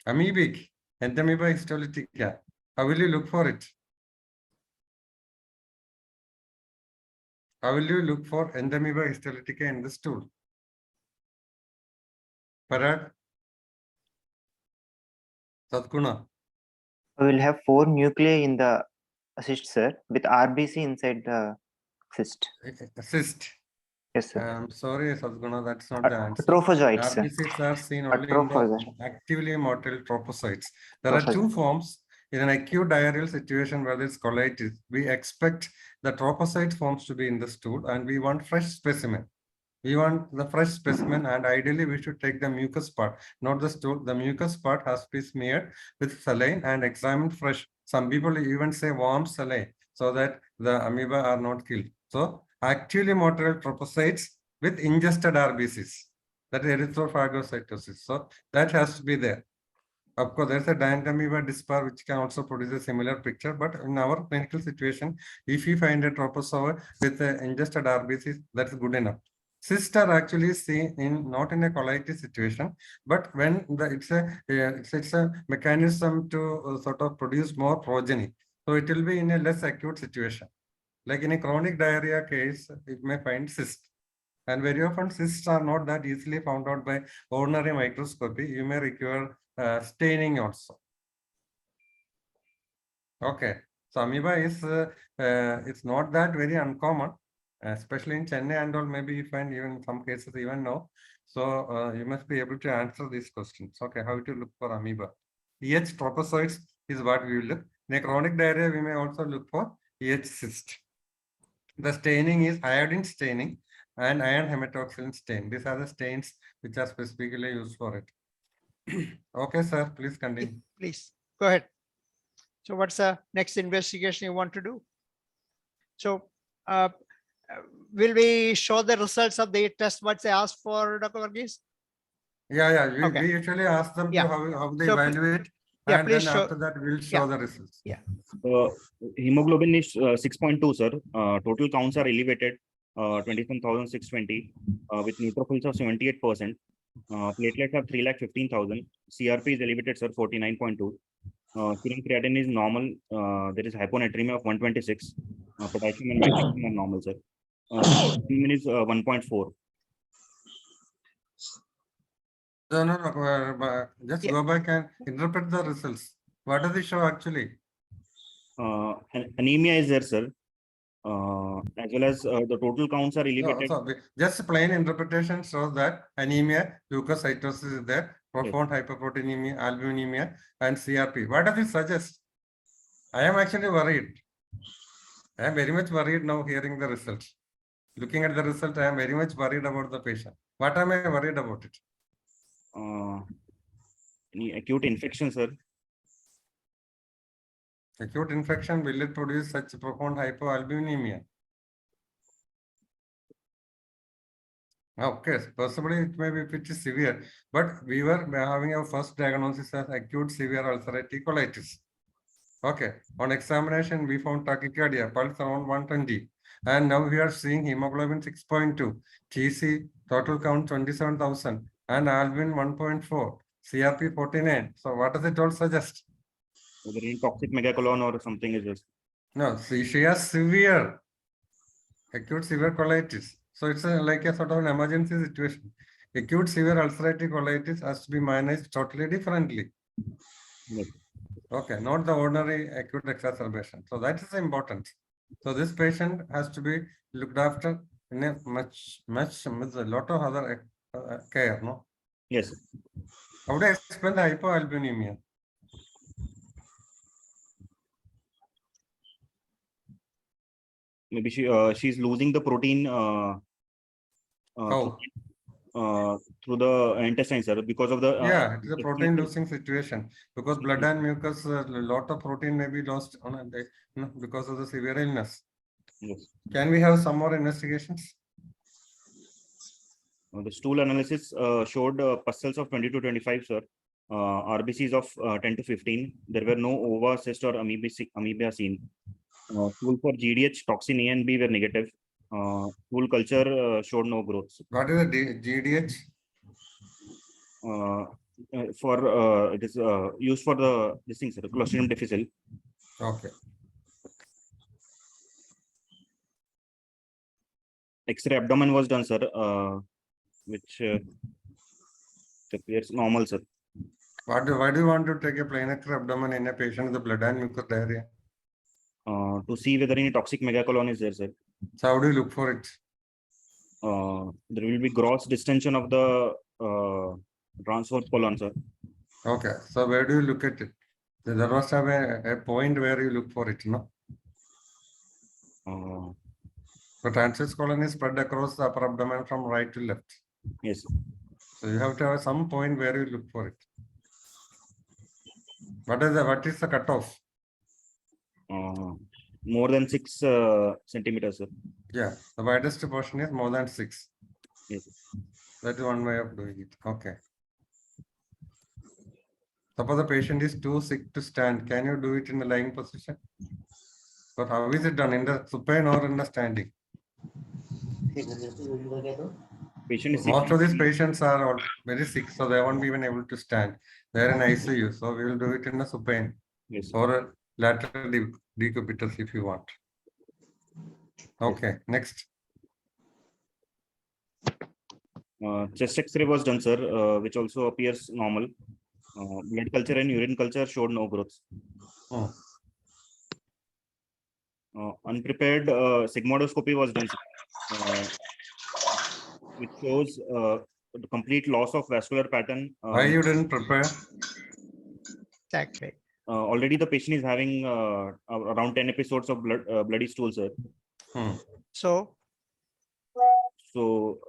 Amoebic, Entamoeba histolytica. How will you look for it? How will you look for Entamoeba histolytica in the stool? Parag? Sadguna?
We will have 4 nuclei in the cyst, sir, with RBC inside the cyst.
Cyst.
Yes, sir.
I'm sorry, Sadguna, that's not the answer.
Trophozoites, sir.
RBCs are seen only in the actively motile trophocytes. There are two forms. In an acute diarrheal situation where there's colitis, we expect the trophocyte forms to be in the stool and we want fresh specimen. We want the fresh specimen, and ideally we should take the mucus part, not the stool. The mucus part has to be smeared with saline and examined fresh. Some people even say warm saline so that the amoeba are not killed. So actively motile trophocytes with ingested RBCs, that is erythrophagocytosis. So that has to be there. Of course, there's a giant amoeba dispar which can also produce a similar picture, but in our clinical situation, if we find a trophozoa with ingested RBCs, that's good enough. Cysts are actually seen in not in a colitis situation, but when it's a mechanism to sort of produce more progeny. So it will be in a less acute situation. Like in a chronic diarrhea case, it may find cyst. And very often cysts are not that easily found out by ordinary microscopy. You may require staining also. Okay, so amoeba is it's not that very uncommon, especially in Chennai and all. Maybe you find even some cases even now. So you must be able to answer these questions. Okay, how to look for amoeba? EH tropozoites is what we will look. In a chronic diarrhea, we may also look for EH cyst. The staining is iodine staining and iron hematoxylin stain. These are the stains which are specifically used for it. Okay, sir, please continue.
Please go ahead. So what's the next investigation you want to do? So will we show the results of the test what they asked for, Dr. Varghese?
Yeah, we,
Okay.
we usually ask them
Yeah.
to how they
So,
evaluate,
yeah,
and
please
then
show.
after that we'll show the results.
Yeah.
Hemoglobin is 6.2, sir. Total counts are elevated, 27,620, with neutrophils of 78%. Platelets are 315,000. CRP is elevated, sir, 49.2. Serum creatinine is normal. There is hyponatremia of 126. Potassium and magnesium are normal, sir. Creatinine is 1.4.
No, just
Yeah.
go back and interpret the results. What does it show actually?
Anemia is there, sir. As well as the total counts are
No,
elevated.
so just plain interpretation shows that anemia, leukocytosis is there, profound hyperproteinemia, albuminemia, and CRP. What does it suggest? I am actually worried. I am very much worried now hearing the results. Looking at the result, I am very much worried about the patient. What am I worried about it?
Any acute infection, sir?
Acute infection, will it produce such profound hypoalbuminemia? Okay, possibly it may be if it is severe, but we were having our first diagnosis as acute severe ulcerative colitis. Okay, on examination, we found tachycardia, pulse around 120. And now we are seeing hemoglobin 6.2, TC, total count 27,000, and albumin 1.4, CRP 49. So what does it all suggest?
Whether any toxic megacolon or something is this?
No, see, she has severe, acute severe colitis. So it's like a sort of an emergency situation. Acute severe ulcerative colitis has to be managed totally differently.
Yes.
Okay, not the ordinary acute exacerbation. So that is important. So this patient has to be looked after in a much with a lot of other care, no?
Yes.
How do I explain the hypoalbuminemia?
Maybe she's losing the protein
How?
through the intestine, sir, because of the
Yeah, it is a protein losing situation because blood and mucus, a lot of protein may be lost on a day, because of the severe illness.
Yes.
Can we have some more investigations?
The stool analysis showed pus cells of 20 to 25, sir. RBCs of 10 to 15. There were no ova, cyst, or amoeba seen. Stool for GDH, toxin A and B were negative. Stool culture showed no growth.
What is the GDH?
It is used for this thing, sir, Clostridium difficile.
Okay.
X-ray abdomen was done, sir, which appears normal, sir.
Why do you want to take a plain X-ray abdomen in a patient with blood and mucus diarrhea?
To see whether any toxic megacolon is there, sir.
So how do you look for it?
There will be gross distension of the transverse colon, sir.
Okay, so where do you look at it? There must have a point where you look for it, no? The transverse colon is spread across the upper abdomen from right to left.
Yes.
So you have to have some point where you look for it. What is the cutoff?
More than 6 centimeters, sir.
Yeah, the widest portion is more than 6.
Yes.
That is one way of doing it. Okay. Suppose the patient is too sick to stand. Can you do it in the lying position? But how is it done? In the supine or in the standing?
Patient is sick.
Most of these patients are all very sick, so they won't be even able to stand. They're in ICU, so we will do it in a supine
Yes.
or a lateral decubitus if you want. Okay, next.
Chest X-ray was done, sir, which also appears normal. Blood culture and urine culture showed no growth.
Hmm.
Unprepared sigmoidoscopy was done, sir, which shows the complete loss of vascular pattern.
Why you didn't prepare?
Exactly.
Already the patient is having around 10 episodes of bloody stool, sir.
So
So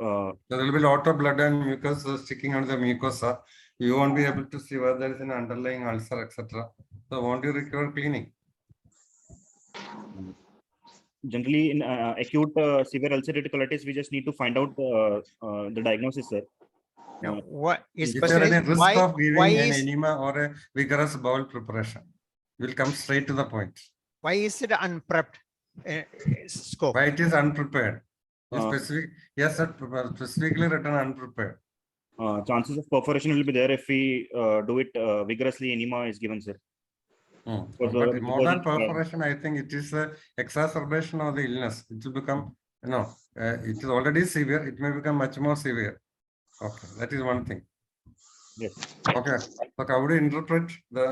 There will be a lot of blood and mucus sticking on the mucosa. You won't be able to see whether there is an underlying ulcer, etc. So won't you require cleaning?
generally in acute severe ulcerative colitis, we just need to find out the diagnosis, sir.
now what his
Is
question
there
is
any risk
why
of giving an
is
enema or a vigorous bowel preparation? We'll come straight to the point.
why is it unprepped scope?
Why it is unprepared?
Uh,
Yes, sir, specifically written unprepared.
Chances of perforation will be there if we do it vigorously. Enema is given, sir.
But more than perforation, I think it is a exacerbation of the illness. It will become, it is already severe. It may become much more severe. Okay, that is one thing.
Yes.
Okay, so how do you interpret the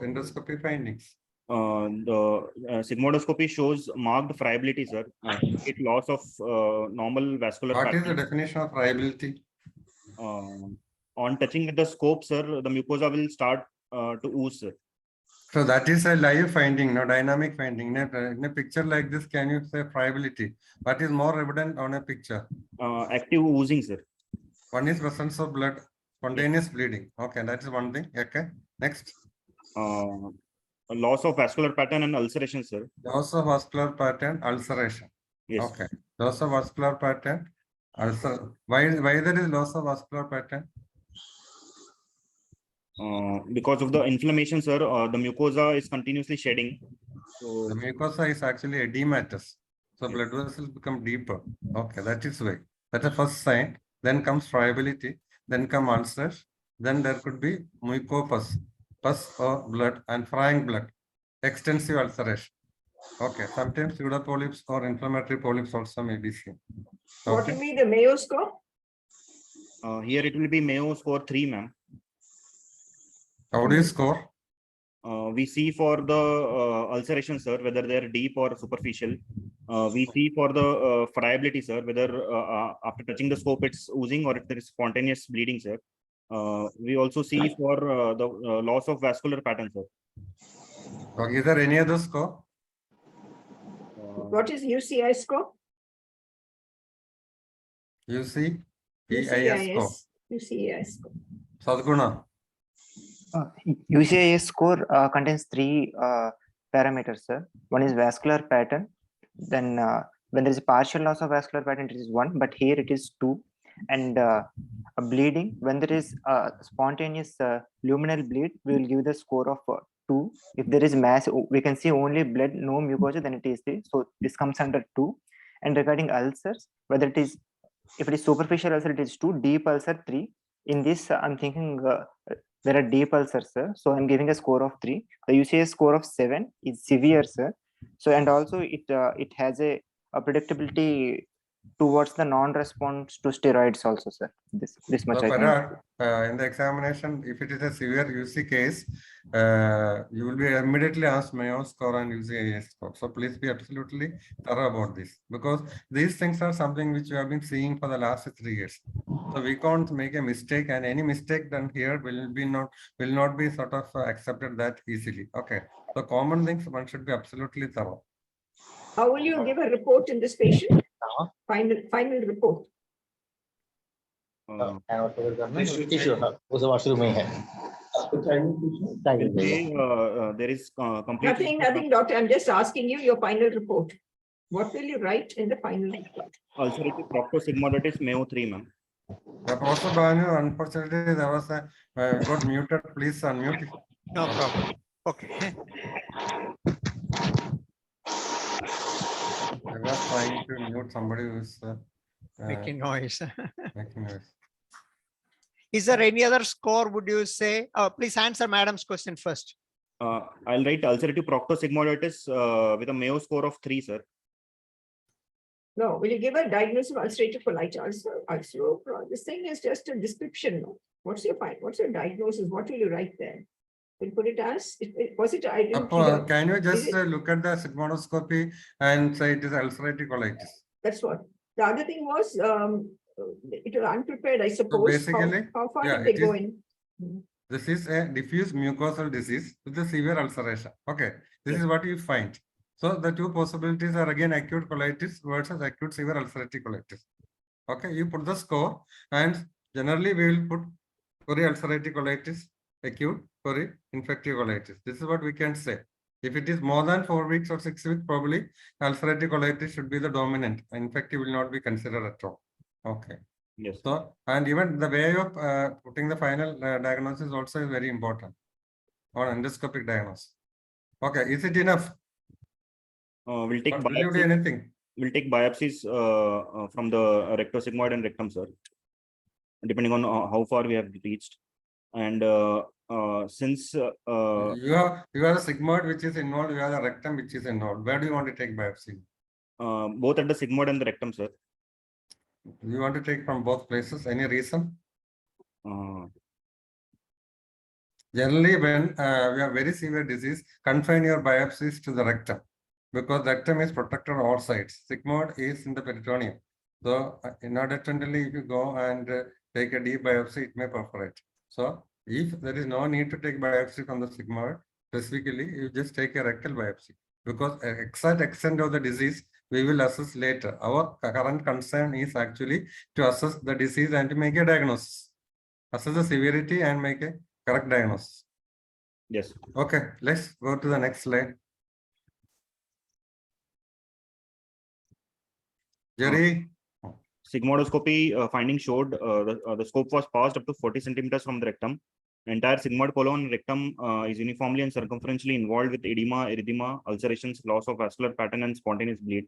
endoscopy findings?
The sigmoidoscopy shows marked friability, sir. Complete loss of normal vascular
What is the
pattern.
definition of friability?
On touching with the scope, sir, the mucosa will start to ooze, sir.
So that is a live finding, no dynamic finding. In a picture like this, can you say friability? What is more evident on a picture?
Active oozing, sir.
One is presence of blood, spontaneous bleeding. Okay, that is one thing. Okay, next.
Loss of vascular pattern and ulceration, sir.
Loss of vascular pattern, ulceration.
Yes.
Okay, loss of vascular pattern, ulcer. Why there is loss of vascular pattern?
Because of the inflammation, sir, the mucosa is continuously shedding. So
the mucosa is actually edematous. So
yes.
blood vessels become deeper. Okay, that is why. That's the first sign. Then comes friability. Then come ulcers. Then there could be mucopus, pus or blood and frying blood. Extensive ulceration. Okay, sometimes pseudopolyps or inflammatory polyps also may be seen. Okay.
What will be the Mayo score?
Here it will be Mayo score 3, ma'am.
How do you score?
We see for the ulceration, sir, whether they're deep or superficial. We see for the friability, sir, whether after touching the scope it's oozing or if there is spontaneous bleeding, sir. We also see for the loss of vascular pattern, sir.
Okay, is there any other score?
What is UCI score?
UC, EIS score.
UCIS score.
Sadguna.
UCIS score contains 3 parameters, sir. One is vascular pattern. Then when there is a partial loss of vascular pattern, it is 1, but here it is 2. And a bleeding, when there is spontaneous luminal bleed, we will give the score of 2. If there is mass, we can see only blood, no mucosa, then it is 3. So this comes under 2. And regarding ulcers, whether it is, if it is superficial ulcer, it is 2, deep ulcer 3. In this, I'm thinking there are deep ulcers, sir. So I'm giving a score of 3. The UCS score of 7 is severe, sir. So and also it has a predictability towards the non-response to steroids also, sir. This much
So
I think.
in the examination, if it is a severe UC case, you will be immediately asked Mayo score and UCIS score. So please be absolutely thorough about this, because these things are something which we have been seeing for the last 3 years. So we can't make a mistake, and any mistake done here will not be sort of accepted that easily. Okay. So common things one should be absolutely thorough.
How will you give a report in this patient? Final report.
Washroom में है
there is complete
Nothing, doctor. I'm just asking you your final report. What will you write in the final report?
ulcerative proctosigmoiditis Mayo 3, ma'am.
Professor Banu, unfortunately, there was a got muted. Please unmute.
No problem. Okay.
I was trying to mute somebody who's
Making noise.
making noise.
Is there any other score, would you say? Please answer madam's question first.
I'll write ulcerative proctosigmoiditis with a Mayo score of 3, sir.
No, will you give a diagnosis of ulcerative colitis? This thing is just a description. No? What's your diagnosis? What will you write there? Will you put it as? Was it? I didn't figure.
Can you just
Is it-
look at the sigmoidoscopy and say it is ulcerative colitis?
That's what. The other thing was, it was unprepared, I suppose.
basically,
how far
yeah,
did they
it
go
is-
in?
This is a diffuse mucosal disease with a severe ulceration. Okay, this is what you find. So the two possibilities are again acute colitis versus acute severe ulcerative colitis. Okay, you put the score, and generally we will put peri-ulcerative colitis, acute peri-infective colitis. This is what we can say. If it is more than 4 weeks or 6 weeks, probably ulcerative colitis should be the dominant. Infective will not be considered at all. Okay.
Yes.
So, and even the way of putting the final diagnosis also is very important on endoscopic diagnosis. Okay, is it enough?
We'll take
Or will you do
biopsies.
anything?
We'll take biopsies from the rectosigmoid and rectum, sir, depending on how far we have reached. And since
You have the sigmoid which is involved, you have the rectum which is involved. Where do you want to take biopsy?
both at the sigmoid and the rectum, sir.
You want to take from both places? Any reason? Generally, when we have very severe disease, confine your biopsies to the rectum because rectum is protected on all sides. Sigmoid is in the peritoneum. So inadvertently, if you go and take a deep biopsy, it may perforate. So if there is no need to take biopsy from the sigmoid, specifically, you just take a rectal biopsy because exact extent of the disease we will assess later. Our current concern is actually to assess the disease and to make a diagnosis. Assess the severity and make a correct diagnosis.
Yes.
Okay, let's go to the next slide. Jerry.
Sigmoidoscopy finding showed the scope was passed up to 40 centimeters from the rectum. Entire sigmoid colon and rectum is uniformly and circumferentially involved with edema, erythema, ulcerations, loss of vascular pattern, and spontaneous bleed.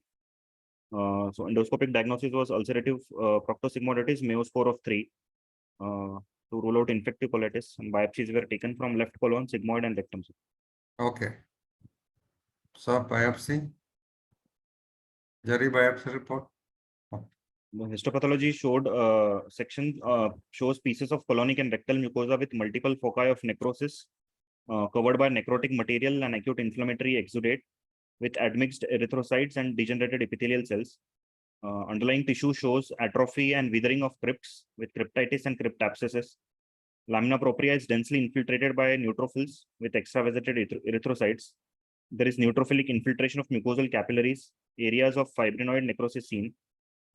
So endoscopic diagnosis was ulcerative proctosigmoiditis, Mayo score of 3. To rule out infective colitis, and biopsies were taken from left colon, sigmoid, and rectum.
Okay. So biopsy. Jerry biopsy report.
The histopathology showed section shows pieces of colonic and rectal mucosa with multiple foci of necrosis covered by necrotic material and acute inflammatory exudate with admixed erythrocytes and degenerated epithelial cells. Underlying tissue shows atrophy and withering of crypts with cryptitis and crypt abscesses. Lamina propria is densely infiltrated by neutrophils with extravasated erythrocytes. There is neutrophilic infiltration of mucosal capillaries, areas of fibrinoid necrosis seen.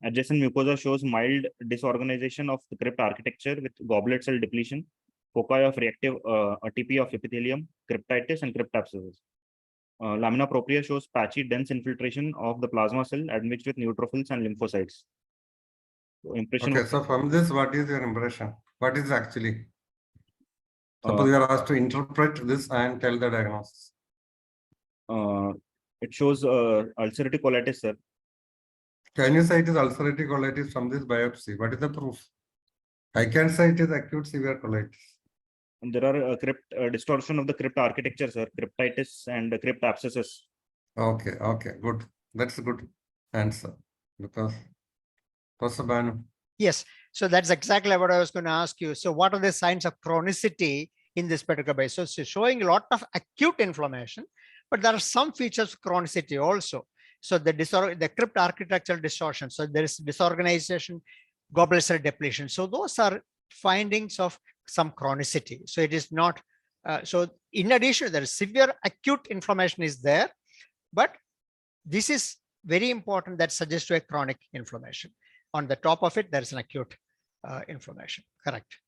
Adjacent mucosa shows mild disorganization of the crypt architecture with goblet cell depletion, foci of reactive ATP of epithelium, cryptitis, and crypt abscesses. Lamina propria shows patchy, dense infiltration of the plasma cell admixed with neutrophils and lymphocytes. So impression.
Okay, so from this, what is your impression? What is actually? Suppose you are asked to interpret this and tell the diagnosis.
It shows ulcerative colitis, sir.
Can you say it is ulcerative colitis from this biopsy? What is the proof? I can say it is acute severe colitis.
And there are crypt distortion of the crypt architecture, sir, cryptitis and crypt abscesses.
Okay, okay, good. That's a good answer because Professor Banu.
Yes, so that's exactly what I was going to ask you. So what are the signs of chronicity in this particular case? So it's showing a lot of acute inflammation, but there are some features of chronicity also. So the crypt architectural distortion. So there is disorganization, goblet cell depletion. So those are findings of some chronicity. So it is not, so in addition, there is severe acute inflammation is there, but this is very important that suggests to a chronic inflammation. On the top of it, there is an acute inflammation, correct?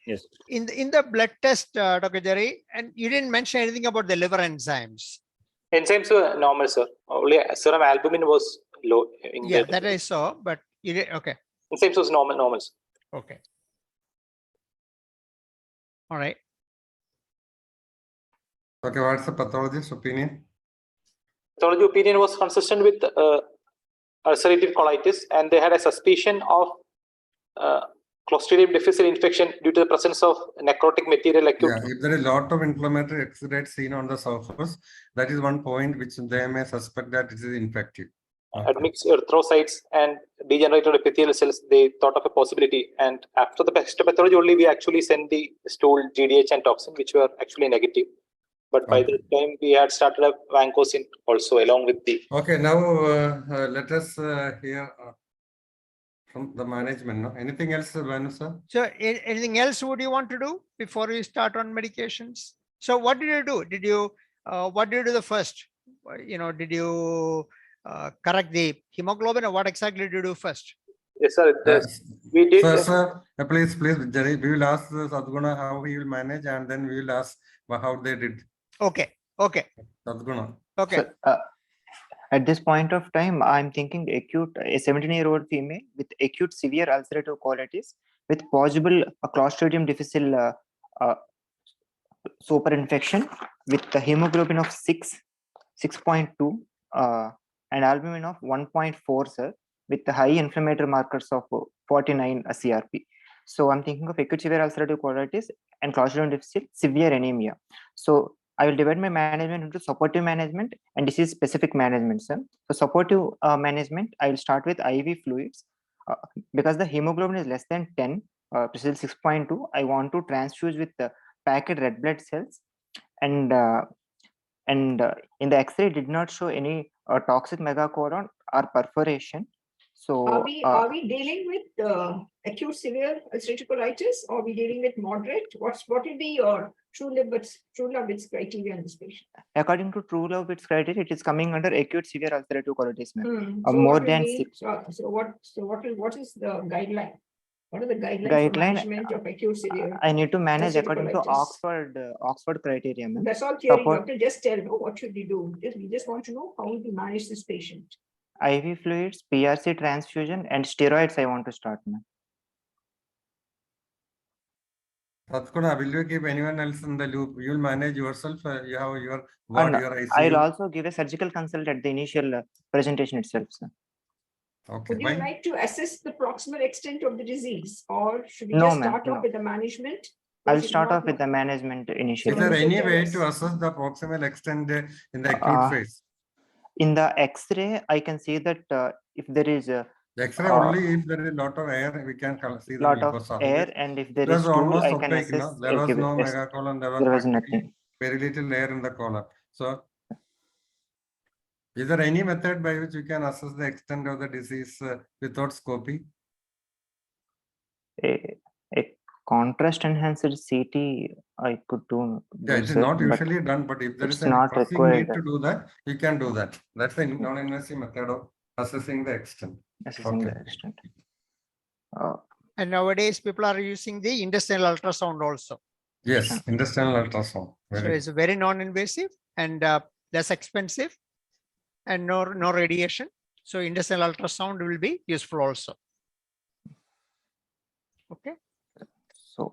Yes.
In the blood test, Dr. Jerry, and you didn't mention anything about the liver enzymes.
Enzymes were normal, sir. Only serum albumin was low.
Yeah, that I saw, but you did, okay.
Enzymes was normal. Sir.
Okay. All right.
Okay, what's the pathologist's opinion?
Pathology opinion was consistent with ulcerative colitis, and they had a suspicion of Clostridium difficile infection due to the presence of necrotic material acute.
Yeah, if there is a lot of inflammatory exudate seen on the surface, that is one point which they may suspect that it is infective.
Admixed erythrocytes and degenerated epithelial cells, they thought of a possibility. And after the histopathology only, we actually sent the stool, GDH and toxin, which were actually negative. But by
Okay.
that time, we had started a vancomycin also along with the.
Okay, now let us hear from the management. No? Anything else, Vanu sir?
So anything else would you want to do before you start on medications? So what did you do? Did you, what did you do the first? You know, did you correct the hemoglobin, or what exactly did you do first?
Yes, sir. We did.
Sir, please, Jerry, we will ask Sadguna how he will manage, and then we will ask how they did.
Okay, okay.
Sadguna.
Okay.
So, at this point of time, I'm thinking acute, a 17-year-old female with acute severe ulcerative colitis with possible Clostridium difficile superinfection with the hemoglobin of 6.2 and albumin of 1.4, sir, with the high inflammatory markers of 49 CRP. So I'm thinking of acute severe ulcerative colitis and Clostridium difficile severe anemia. So I will divide my management into supportive management and disease specific management, sir. For supportive management, I will start with IV fluids. Because the hemoglobin is less than 10, precisely 6.2, I want to transfuse with the packed red blood cells, and in the X-ray did not show any toxic megacolon or perforation. So
Are we dealing with acute severe ulcerative colitis, or are we dealing with moderate? What will be your true Lubbock's criteria in this patient?
according to true Lubbock's criteria, it is coming under acute severe ulcerative colitis, ma'am.
So
More
what will
than
be-
6.
what is the guideline? What are the guidelines for
Guideline,
management of acute severe?
I need to manage
ulcerative
according to
colitis?
Oxford criteria, ma'am.
That's all theory,
Support-
doctor. Just tell me what should we do. We just want to know how to manage this patient.
IV fluids, PRC transfusion, and steroids I want to start, ma'am.
Sadguna, will you keep anyone else in the loop? You will manage yourself. You have your
And
your ICU.
I'll also give a surgical consult at the initial presentation itself, sir.
Okay.
Would you like to assess the proximal extent of the disease, or should we
No,
just
ma'am,
start off
no.
with the management?
I'll
Or should
start
not
off with the management
Is
initially.
there
you should
any
tell
way
us.
to assess the proximal extent in the acute phase?
In the X-ray, I can see that if there is a
The X-ray only if there is a lot of air, we can see the
lot of
mucosa.
air, and if there
It was
is stool,
almost
I can
opaque.
assess.
There was no
Yes,
megacolon. There
there was
practically
nothing.
very little air in the colon. So, is there any method by which you can assess the extent of the disease without scopy?
A contrast enhanced CT I could do.
Yeah, it is
sir,
not
but
usually done, but if there is
it's
any
not
pressing
required.
need to do that, you can do that. That's a non-invasive method of assessing the extent.
Assessing
Okay.
the extent.
And nowadays people are using the intestinal ultrasound also.
Yes, intestinal ultrasound.
So
Very
it's very non-invasive and less expensive and no radiation. So intestinal ultrasound will be useful also. Okay.
So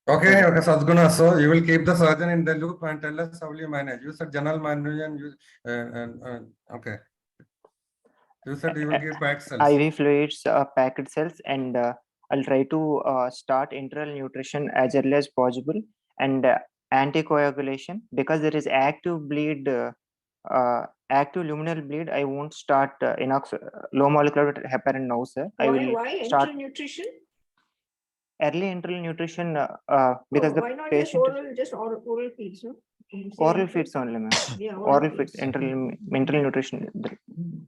Okay, okay, Sadguna. So you will keep the surgeon in the loop and tell us how you manage. You said general management. Okay. You said you will give packed cells.
IV fluids, packed cells, and I'll try to start enteral nutrition as early as possible, and anticoagulation, because there is active bleed, active luminal bleed. I won't start low molecular heparin now, sir. I will
Why
start
enteral nutrition?
early enteral nutrition because the
Why not
patient
just oral feeds, no?
oral feeds only, ma'am.
Yeah,
Oral feeds, enteral nutrition,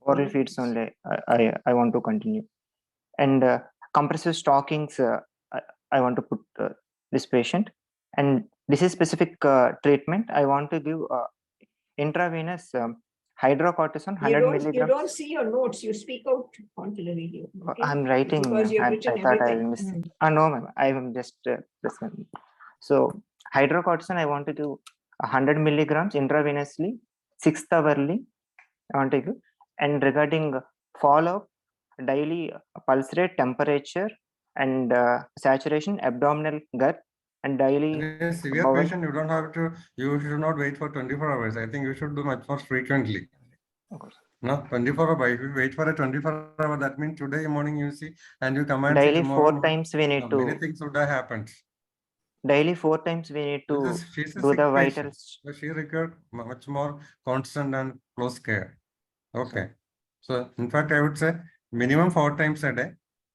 oral feeds only. I want to continue, and compressive stockings. I want to put this patient, and this is specific treatment. I want to give intravenous hydrocortisone 100
You
milligrams.
don't see your notes. You speak out onto the video. Okay?
I'm writing.
Because you've
I
written
thought I
everything.
missed. No, ma'am. I am just listening. So hydrocortisone, I want to give 100 milligrams intravenously, 6th hourly. I want to give. And regarding follow-up, daily pulse rate, temperature, and saturation, abdominal gut, and daily.
In a severe
bowel.
patient, you don't have to. You should not wait for 24 hours. I think you should do much more frequently.
Of course.
No, 24 hour. If you wait for a 24 hour, that means today morning you see and you come and see
Daily
tomorrow.
4 times we need
Many
to,
things would have happened.
daily 4 times we need to
Because she's a
do
sick
the
patient,
vitals.
so she required much more constant and close care. Okay. So in fact, I would say minimum 4 times a day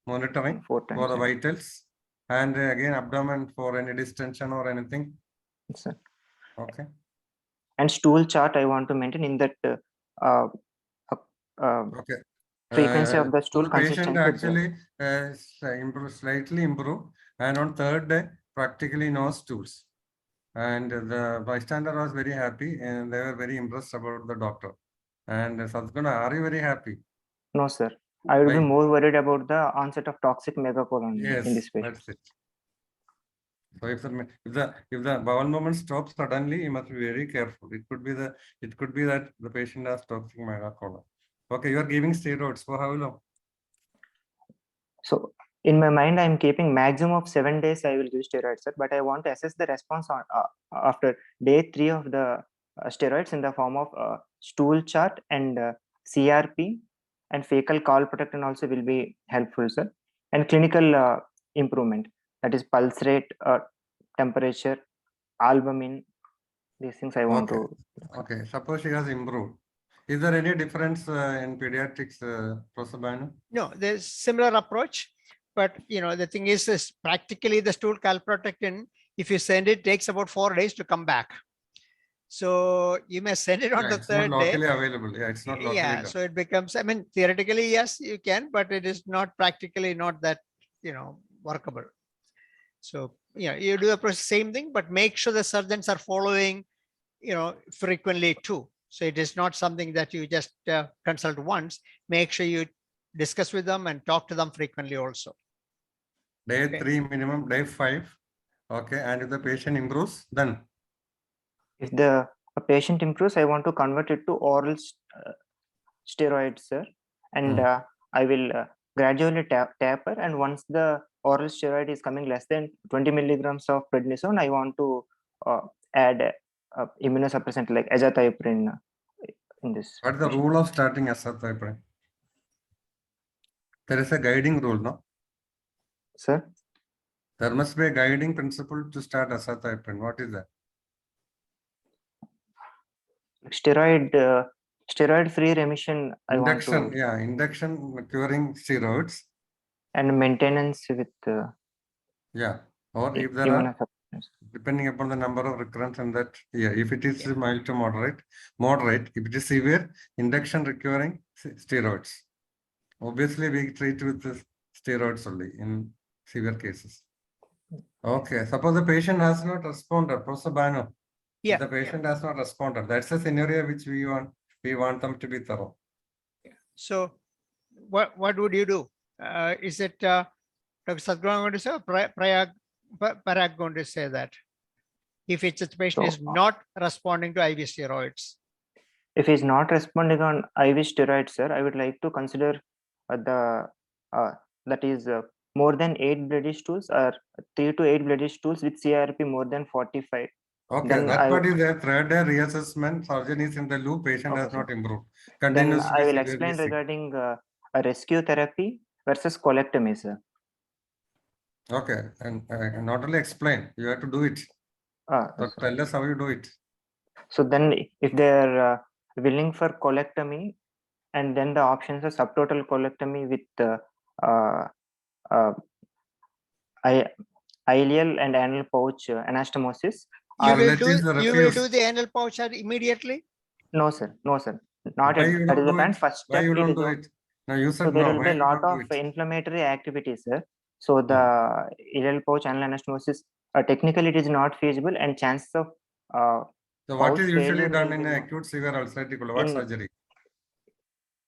monitoring
4
for
times
the
a day.
vitals and again abdomen for any distension or anything.
Yes, sir.
Okay.
And stool chart I want to maintain in that uh,
Okay.
frequency of the
So
stool
the patient
consistency.
actually slightly improve, and on third day practically no stools. And the bystander was very happy and they were very impressed about the doctor. And Sadguna, are you very happy?
No, sir. I would be
Why?
more worried about the onset of toxic megacolon in
Yes,
this patient.
that's it. So if the bowel movement stops suddenly, you must be very careful. It could be that the patient has toxic megacolon. Okay, you are giving steroids for how long?
So in my mind, I'm keeping maximum of 7 days. I will give steroids, sir. But I want to assess the response on after day 3 of the steroids in the form of stool chart and CRP and fecal call protectant also will be helpful, sir. And clinical improvement, that is pulse rate, temperature, albumin. These things I want to.
Okay, suppose she has improved. Is there any difference in pediatrics, Professor Banu?
No, there's similar approach, but the thing is practically the stool calprotectin, if you send it, takes about 4 days to come back. So you may send it on
Yeah,
the
it's not
third day.
locally available. Yeah, it's not locally
Yeah,
done.
so it becomes, I mean, theoretically, yes, you can, but it is not practically not that, workable. So, you do the same thing, but make sure the surgeons are following, frequently too. So it is not something that you just consult once. Make sure you discuss with them and talk to them frequently also.
Day
Okay.
3 minimum, day 5. Okay, and if the patient improves, then
If the patient improves, I want to convert it to oral steroids, sir, and I will gradually taper. And once the oral steroid is coming less than 20 milligrams of prednisone, I want to add immunosuppressant like azathioprine in this.
what is the rule of starting azathioprine? There is a guiding rule, no?
Sir,
There must be a guiding principle to start azathioprine. What is that?
steroid free remission. I want
Induction,
to,
yeah, induction curing steroids.
and maintenance with
Yeah, or if there are,
immunosuppressants.
depending upon the number of recurrence and that, yeah, if it is mild to moderate, if it is severe, induction requiring steroids. Obviously, we treat with the steroids only in severe cases. Okay, suppose the patient has not responded, Professor Bano.
Yeah.
If the patient has not responded, that's a scenario which we want them to be thorough.
So what would you do? Is it Dr. Sadguru going to say or Parag going to say that? If it's a patient is not responding to IV steroids.
If he's not responding on IV steroids, sir, I would like to consider that is more than 8 bloody stools or 3 to 8 bloody stools with CRP more than 45.
Okay,
Then
that part is a third day reassessment. Surgeon is in the loop. Patient has not improved.
Then
Continues to
I
be
will
severely
explain
sick.
regarding a rescue therapy versus colectomy, sir.
Okay, and not only explain, you have to do it. So tell us how you do it.
So then if they are willing for colectomy, and then the options are subtotal colectomy with ileal and anal pouch anastomosis.
You will do the anal pouch immediately?
No, sir. No, sir. Not
Why
at,
you
that is
don't
the
do
plan.
it?
First
Why
step.
you don't do it? Now you
So
said
there
no.
will
Why
be a
you
lot
don't
of
do it?
inflammatory activity, sir. So the ileal pouch anal anastomosis, technically it is not feasible, and chances of
So what
pouch
is usually
failure
done
will
in
be
acute severe ulcerative colitis? What
in
surgery?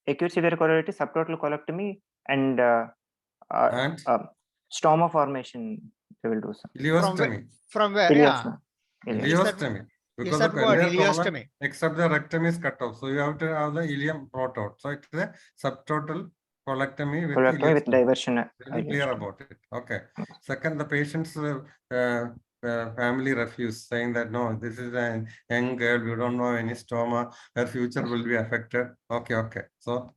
acute severe colitis, subtotal colectomy, and
And
stoma formation they will do, sir.
ileostomy.
From where?
Ileostomy.
Ileostomy. Because
said
the
what?
earlier colon,
Ileostomy.
except the rectum is cut off. So you have to have the ileum brought out. So it's a subtotal colectomy with
Colectomy with
ileostomy.
diversion.
Very clear about it. Okay. Second, the patient's family refused, saying that no, this is a young girl, we don't know any stoma, her future will be affected. Okay. So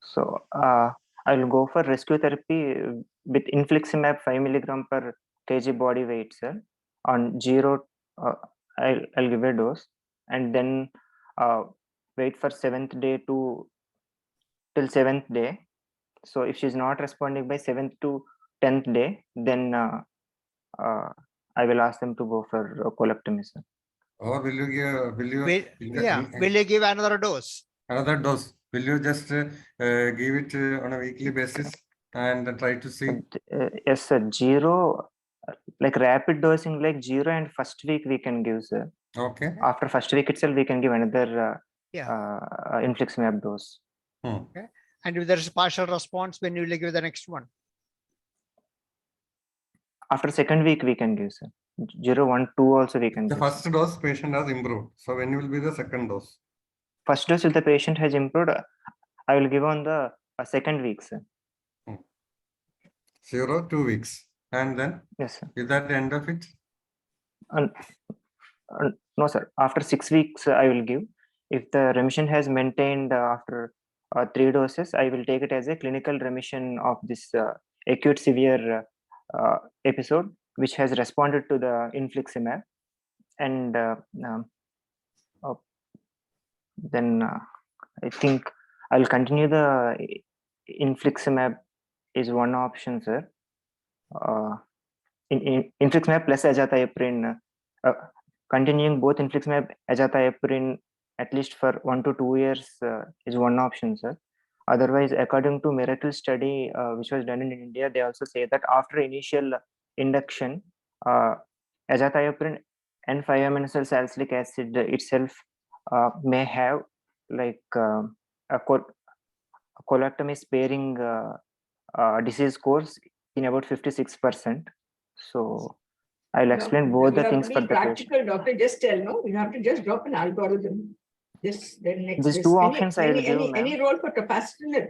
So I will go for rescue therapy with infliximab 5 milligram per kg body weight, sir. On 0, I'll give a dose, and then wait for 7th day till 7th day. So if she's not responding by 7th to 10th day, then I will ask them to go for colectomy, sir.
or will you
Will you give another dose?
another dose? Will you just give it on a weekly basis and try to see?
Yes, sir. 0, like rapid dosing, like 0 and first week we can give, sir.
Okay.
After first week itself, we can give another infliximab dose.
And if there is a partial response, when you will give the next one?
After second week, we can give, sir. 0, 1, 2 also we can
The
give.
first dose patient has improved. So when will be the second dose?
First dose, if the patient has improved, I will give on the second week, sir.
0, 2 weeks. And then
Yes, sir.
is that the end of it?
No, sir. After 6 weeks, I will give. If the remission has maintained after 3 doses, I will take it as a clinical remission of this acute severe episode, which has responded to the infliximab. And then I think I'll continue the infliximab is one option, sir. In infliximab plus azathioprine, continuing both infliximab azathioprine at least for 1 to 2 years is one option, sir. Otherwise, according to Miracle study which was done in India, they also say that after initial induction, azathioprine and 5-aminosyl salicylic acid itself may have like a colectomy sparing disease course in about 56%. So I'll explain both the things for the
practical, doctor. Just tell, no, you have to just drop an algorithm. Just then next.
These two options I will give,
any role for tofacitinib?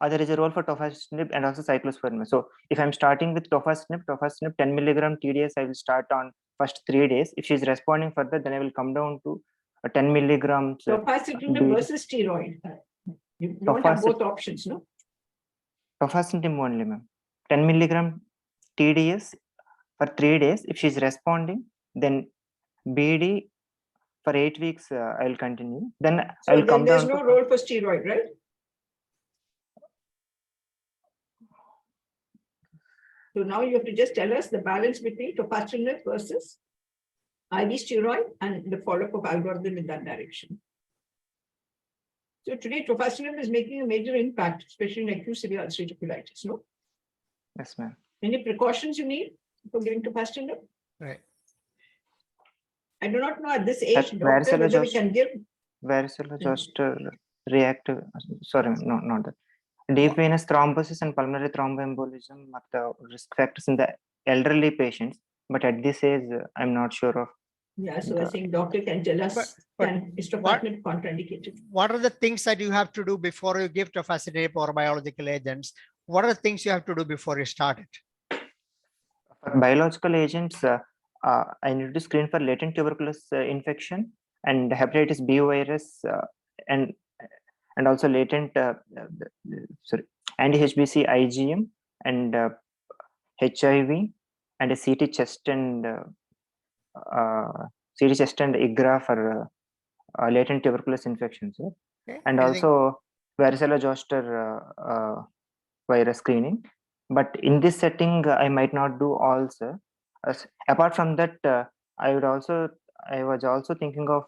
There is a role for tofacitinib and also cyclosporine. So if I'm starting with tofacitinib 10 milligram TDS, I will start on first 3 days. If she's responding further, then I will come down to 10 milligrams.
Tofacitinib versus steroid. You don't have both options, no?
Tofacitinib only, ma'am. 10 milligram TDS for 3 days. If she's responding, then BD for 8 weeks. I will continue. Then
so
I will come down.
There's no role for steroid, right? So now you have to just tell us the balance between tofacitinib versus IV steroid and the follow-up of algorithm in that direction. So today, tofacitinib is making a major impact, especially in acute severe ulcerative colitis, no?
Yes, ma'am.
Any precautions you need for giving tofacitinib?
Right.
I do not know at this age, doctor, whether we can give.
Varicella zoster reactive. Sorry, no, not that. Deep venous thrombosis and pulmonary thromboembolism are the risk factors in the elderly patients. But at this age, I'm not sure of.
Yeah, so I think doctor can tell us, is tofacitinib contraindicated?
What are the things that you have to do before you give tofacitinib or biological agents? What are the things you have to do before you start it?
For biological agents, I need to screen for latent tuberculosis infection and hepatitis B virus and also latent anti-HBC IgM and HIV and a CT chest and IGRA for latent tuberculosis infections, and also varicella zoster virus screening. But in this setting, I might not do all, sir. Apart from that, I was also thinking of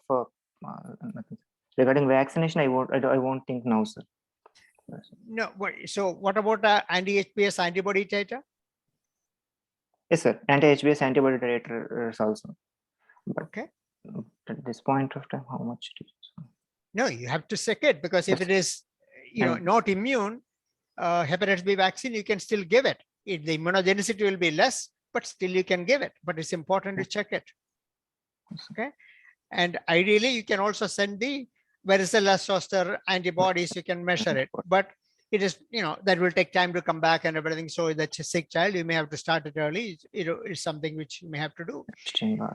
regarding vaccination. I won't think now, sir.
No, so what about anti-HBs antibody titer?
Yes, sir. Anti-HBs antibody titers also. But
okay.
At this point of time, how much?
No, you have to check it, because if it is, not immune, hepatitis B vaccine, you can still give it. The immunogenicity will be less, but still you can give it. But it's important to check it. Okay. And ideally, you can also send the varicella zoster antibodies. You can measure it. But it is, that will take time to come back and everything. So that's a sick child. You may have to start it early. It's something which you may have to do.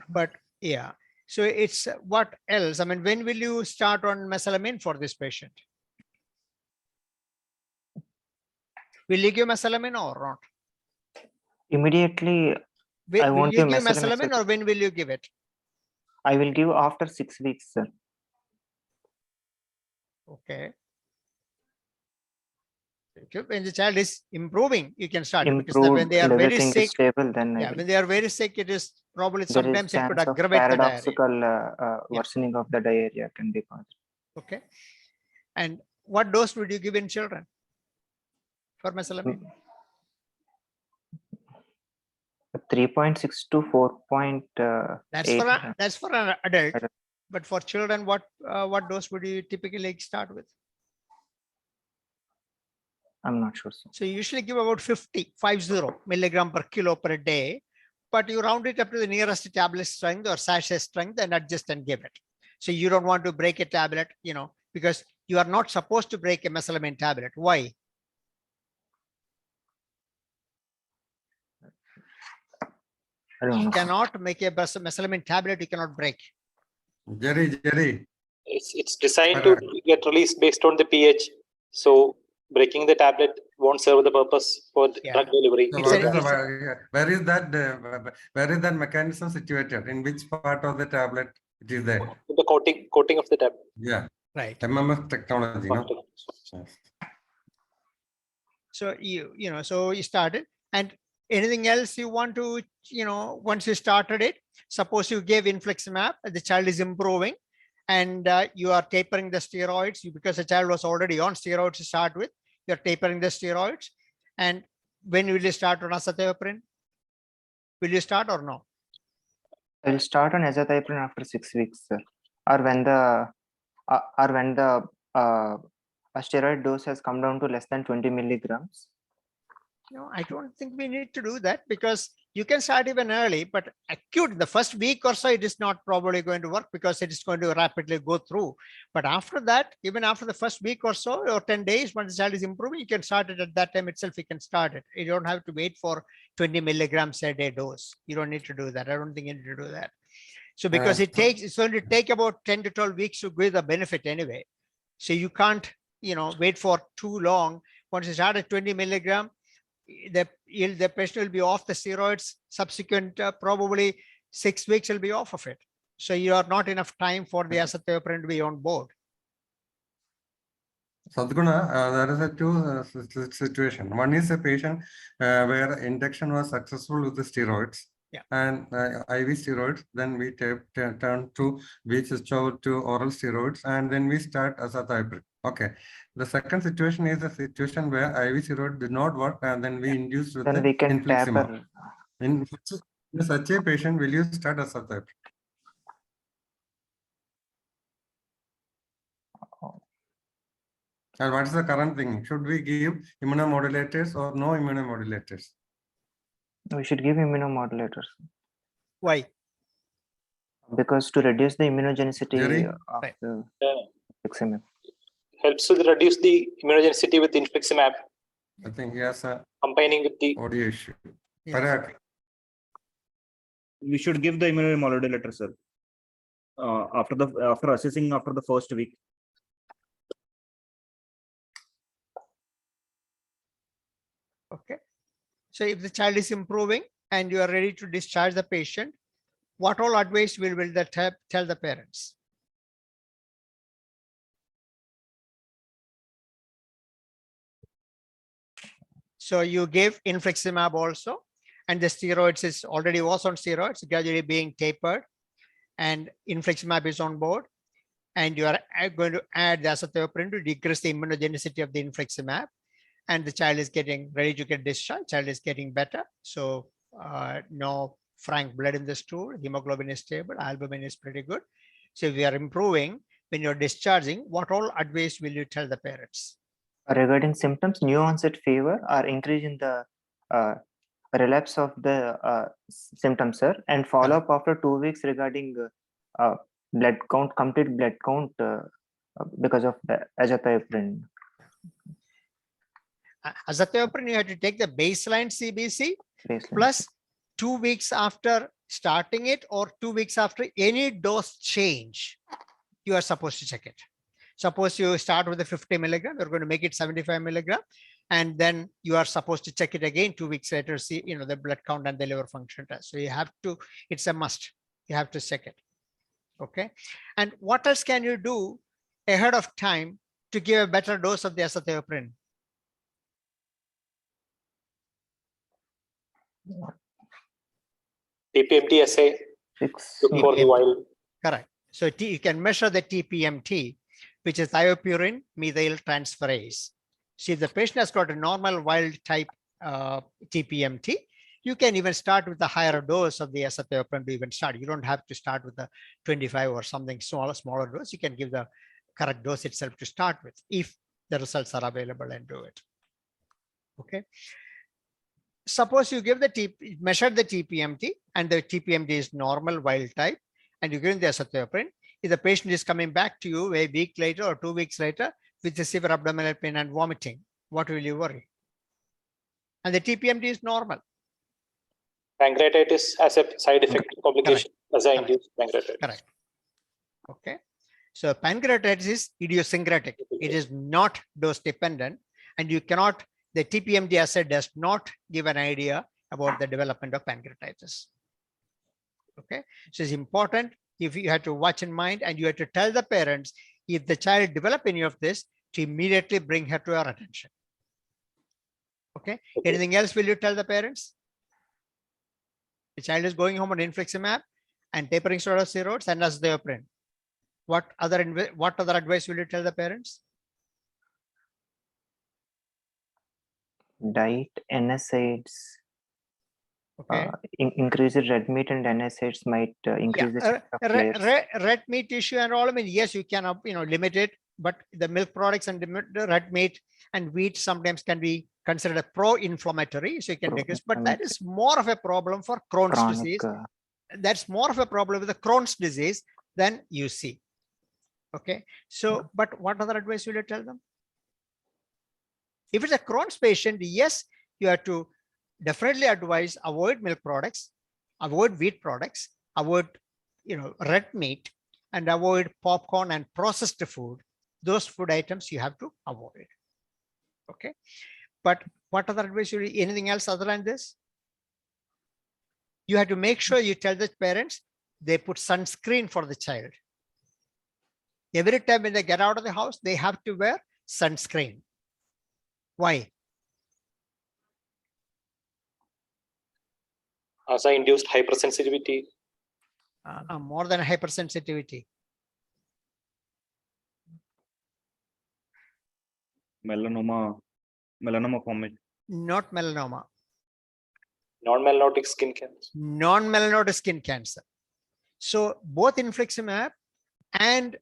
But yeah, so it's what else? I mean, when will you start on mesalamine for this patient? Will you give mesalamine or not?
Immediately,
Will
want
you
to
give
mesalamine,
mesalamine or when will you give it?
I will give after 6 weeks, sir.
Okay. When the child is improving, you can start it, because when
Improved
they are
and
very
everything is
sick,
stable, then I
yeah,
will.
when they are very sick, it is probably
There is
sometimes it could
chance of
aggravate the diarrhea.
paradoxical worsening of the diarrhea can be caused.
Okay. And what dose would you give in children for mesalamine?
3.6 to 4.8.
That's for an adult.
Adult.
But for children, what dose would you typically start with?
I'm not sure, sir.
So you usually give about 50 milligram per kilo per day, but you round it up to the nearest tablet strength or sachet strength and adjust and give it. So you don't want to break a tablet, because you are not supposed to break a mesalamine tablet. Why?
I don't
You
know.
cannot make a mesalamine tablet, you cannot break.
Jerry.
It's designed to get released based on the pH. So breaking the tablet won't serve the purpose for the drug delivery.
So where is that mechanism situated? In which part of the tablet it is there?
The coating of the tablet.
Yeah.
Right.
MMF technology, no?
So so you started, and anything else you want to, once you started it, suppose you gave infliximab, the child is improving, and you are tapering the steroids, because the child was already on steroids to start with, you're tapering the steroids. And when will you start on azathioprine? Will you start or no?
I will start on azathioprine after 6 weeks, sir. Or when the steroid dose has come down to less than 20 milligrams.
No, I don't think we need to do that, because you can start even early, but acute, the first week or so, it is not probably going to work, because it is going to rapidly go through. But after that, even after the first week or so, or 10 days, when the child is improving, you can start it at that time itself. You can start it. You don't have to wait for 20 milligrams a day dose. You don't need to do that. I don't think you need to do that. So because it's going to take about 10 to 12 weeks to give the benefit anyway. So you can't, wait for too long. Once you start at 20 milligram, the patient will be off the steroids. Subsequent, probably 6 weeks will be off of it. So you are not enough time for the azathioprine to be on board.
Sadhguna, there is a two situation. One is a patient where induction was successful with the steroids.
Yeah.
And IV steroids, then we turn to switch over to oral steroids, and then we start azathioprine. Okay. The second situation is a situation where IV steroid did not work, and then we induced with
Then we can
infliximab.
taper.
In such a patient, will you start azathioprine? And what is the current thing? Should we give immunomodulators or no immunomodulators?
We should give immunomodulators.
Why?
Because to reduce the immunogenicity
Jerry?
of
Right.
the infliximab.
Helps to reduce the immunogenicity with infliximab,
I think he has a
combining with the
audio issue.
Yeah.
Parag.
We should give the immunomodulator, sir. After assessing after the first week.
Okay. So if the child is improving and you are ready to discharge the patient, what all advice will that tell the parents? So you gave infliximab also, and the steroids is already was on steroids, gradually being tapered, and infliximab is on board, and you are going to add the azathioprine to decrease the immunogenicity of the infliximab, and the child is getting ready to get discharged. Child is getting better. So no frank blood in the stool, hemoglobin is stable, albumin is pretty good. So if you are improving, when you're discharging, what all advice will you tell the parents?
Regarding symptoms, new onset fever or increase in the relapse of the symptoms, sir, and follow up after 2 weeks regarding blood count, complete blood count because of the azathioprine.
azathioprine, you have to take the baseline CBC
baseline.
plus 2 weeks after starting it or 2 weeks after any dose change, you are supposed to check it. Suppose you start with the 50 milligram, you're going to make it 75 milligram, and then you are supposed to check it again 2 weeks later, see, the blood count and the liver function test. So you have to, it's a must. You have to check it. Okay. And what else can you do ahead of time to give a better dose of the azathioprine?
TPMT assay, look for the wild.
Correct. So you can measure the TPMT, which is thiopurine methyl transferase. See, if the patient has got a normal wild type TPMT, you can even start with the higher dose of the azathioprine to even start. You don't have to start with the 25 or something smaller dose. You can give the correct dose itself to start with if the results are available and do it. Okay. Suppose you give measure the TPMT and the TPMT is normal wild type and you give the azathioprine. If the patient is coming back to you a week later or 2 weeks later with the severe abdominal pain and vomiting, what will you worry? And the TPMT is normal.
Pancreatitis as a side effect complication, as I induced pancreatitis.
Correct. Okay. So pancreatitis is idiosyncratic. It is not dose dependent, and you cannot, the TPMT assay does not give an idea about the development of pancreatitis. Okay. So it's important, if you have to watch in mind, and you have to tell the parents, if the child develop any of this, to immediately bring her to our attention. Okay. Anything else will you tell the parents? The child is going home on infliximab and tapering steroids and azathioprine. What other advice will you tell the parents?
Diet, NSAIDs.
Okay.
Increased red meat and NSAIDs might increase the chance of flares.
Red meat issue and all. I mean, yes, you can limit it, but the milk products and the red meat and wheat sometimes can be considered a pro-inflammatory, so you can decrease. But that is more of a problem for Crohn's disease. That's more of a problem with the Crohn's disease than UC. Okay. So, but what other advice will you tell them? If it's a Crohn's patient, yes, you have to definitely advise avoid milk products, avoid wheat products, avoid red meat, and avoid popcorn and processed food. Those food items you have to avoid. Okay. But what other advice should you, anything else other than this? You have to make sure you tell the parents they put sunscreen for the child. Every time when they get out of the house, they have to wear sunscreen. Why?
As I induced hypersensitivity.
More than hypersensitivity.
Melanoma formation.
Not melanoma.
Non-melanotic skin cancer.
Non-melanotic skin cancer. So both infliximab and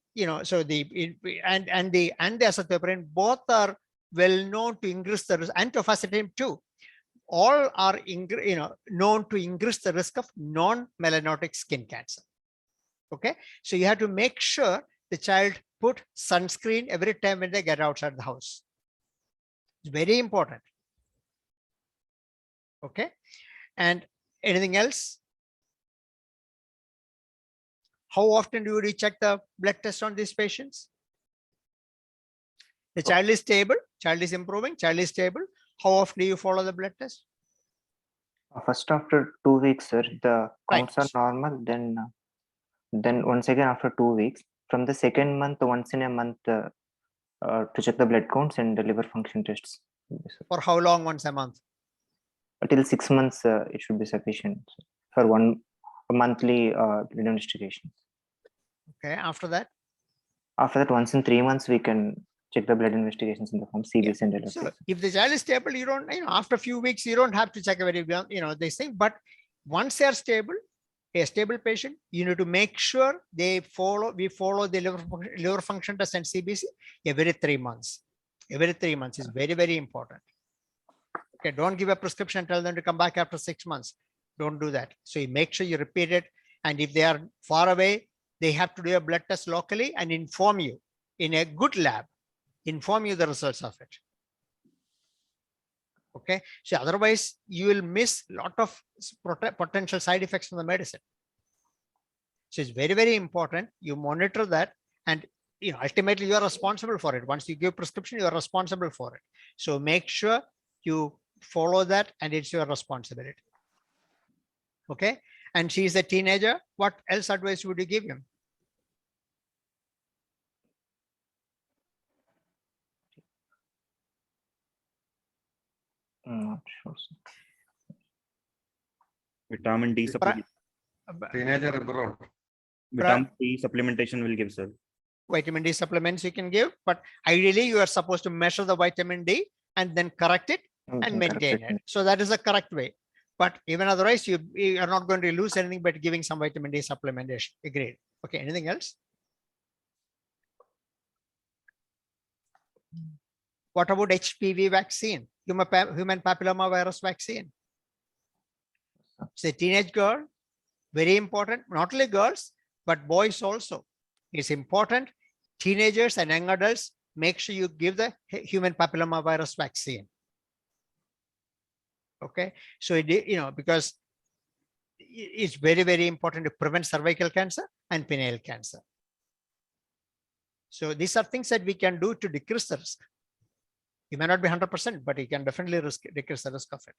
so the azathioprine both are well known to increase the risk, and tofacitinib too. All are known to increase the risk of non-melanotic skin cancer. Okay, so you have to make sure the child put sunscreen every time when they get outside the house. It's very important. Okay, and anything else? How often do you recheck the blood test on these patients? The child is stable, child is improving, child is stable. How often do you follow the blood test?
First after 2 weeks, sir, the counts are normal. Then once again after 2 weeks. From the second month, once in a month, to check the blood counts and the liver function tests.
For how long once a month?
Till 6 months, it should be sufficient for one monthly investigation.
Okay, after that?
After that, once in 3 months, we can check the blood investigations in the form CBC and LFS.
So if the child is stable, you don't, after a few weeks, you don't have to check every, this thing. But once they are stable, a stable patient, you need to make sure we follow the liver function test and CBC every 3 months. Every 3 months is very, very important. Okay, don't give a prescription and tell them to come back after 6 months. Don't do that. So you make sure you repeat it. And if they are far away, they have to do a blood test locally and inform you in a good lab, inform you the results of it. Okay, so otherwise you will miss a lot of potential side effects from the medicine. So it's very, very important you monitor that, and ultimately you are responsible for it. Once you give prescription, you are responsible for it. So make sure you follow that, and it's your responsibility. Okay, and she's a teenager. What else advice would you give him?
Not sure, sir.
Vitamin D supplement.
Teenager abroad.
Vitamin D supplementation will give, sir.
Vitamin D supplements you can give, but ideally you are supposed to measure the vitamin D and then correct it and
Correct
maintain
it.
it. So that is the correct way. But even otherwise, you are not going to lose anything by giving some vitamin D supplementation. Agreed. Okay, anything else? What about HPV vaccine, human papilloma virus vaccine? It's a teenage girl, very important, not only girls, but boys also. It's important, teenagers and young adults, make sure you give the human papilloma virus vaccine. Okay, so because it's very, very important to prevent cervical cancer and pineal cancer. So these are things that we can do to decrease the risk. You may not be 100%, but you can definitely decrease the risk of it.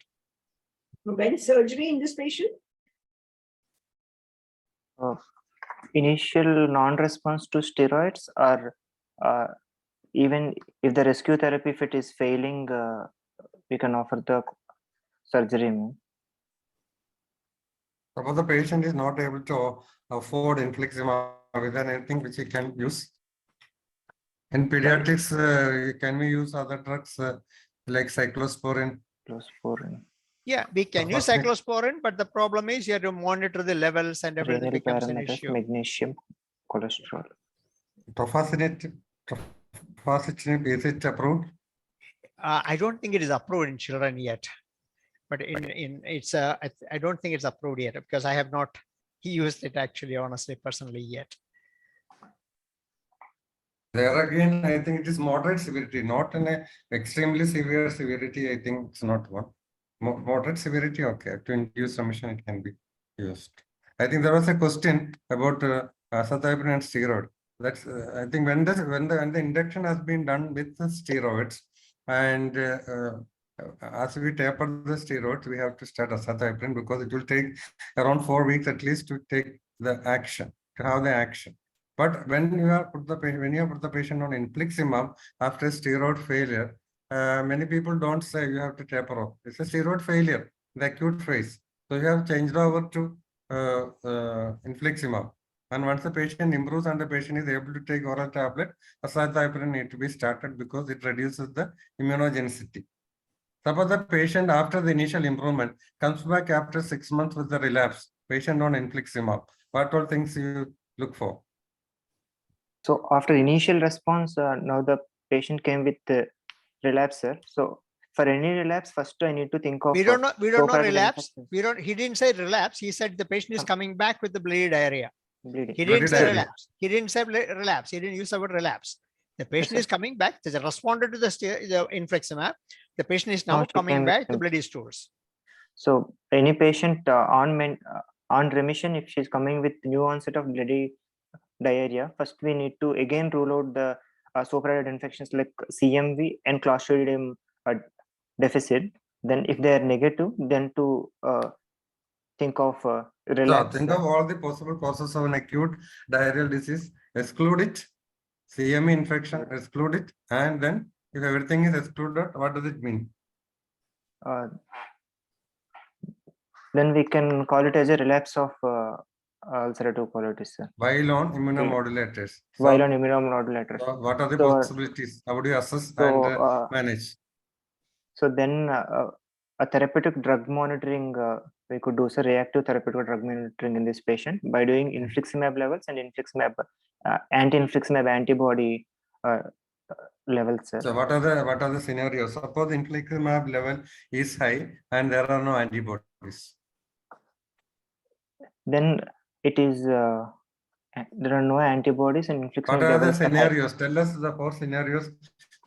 When surgery in this patient?
Initial non-response to steroids, or even if the rescue therapy, if it is failing, we can offer the surgery.
Suppose the patient is not able to afford infliximab, is there anything which he can use? In pediatrics, can we use other drugs like cyclosporin?
Yeah, we can use cyclosporin, but the problem is you have to monitor the levels and everything
Renal
becomes an
parameters,
issue.
magnesium, cholesterol.
Tofacitinib, is it approved?
I don't think it is approved in children yet, but I don't think it's approved yet because I have not used it actually, honestly, personally yet.
There again, I think it is moderate severity, not an extremely severe severity. I think it's not one. Moderate severity, okay. To induce remission, it can be used. I think there was a question about azathioprine and steroid. That's I think when the induction has been done with the steroids, and as we taper the steroids, we have to start azathioprine because it will take around 4 weeks at least to take the action, to have the action. But when you have put the patient on infliximab after steroid failure, many people don't say you have to taper off. It's a steroid failure, the acute phase. So you have changed over to infliximab. And once the patient improves and the patient is able to take oral tablet, azathioprine need to be started because it reduces the immunogenicity. Suppose the patient after the initial improvement comes back after 6 months with the relapse, patient on infliximab. What all things you look for?
So after initial response, now the patient came with relapse, sir. So for any relapse, first I need to think of.
We don't know relapse. He didn't say relapse. He said the patient is coming back with the bleeding diarrhea.
Bleeding.
He didn't say relapse. He didn't say relapse. He didn't use the word relapse. The patient is coming back. They responded to the infliximab. The patient is now coming back to bloody stools.
So any patient on remission, if she's coming with new onset of bloody diarrhea, first we need to again rule out the soap-related infections like CMV and Clostridium deficit. Then if they are negative, then to think of relapse.
So think of all the possible causes of an acute diarrheal disease, exclude it, CME infection, exclude it, and then if everything is excluded, what does it mean?
Then we can call it as a relapse of ulcerative colitis.
While on immunomodulators.
While on immunomodulators.
So what are the possibilities? How do you assess and manage?
So then a therapeutic drug monitoring, we could do reactive therapeutic drug monitoring in this patient by doing infliximab levels and infliximab anti-infliximab antibody levels.
So what are the scenarios? Suppose infliximab level is high and there are no antibodies.
Then it is there are no antibodies and infliximab.
What are the scenarios? Tell us the 4 scenarios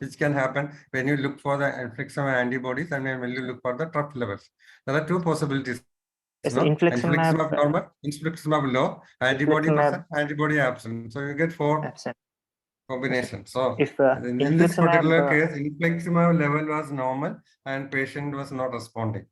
which can happen when you look for the infliximab antibodies and when you look for the trough levels. There are two possibilities.
Yes,
No?
infliximab
normal, infliximab low, antibody
infliximab
present, antibody absent. So you get 4
absent.
combinations. So
If
in this particular
infliximab
case, infliximab level was normal and patient was not responding.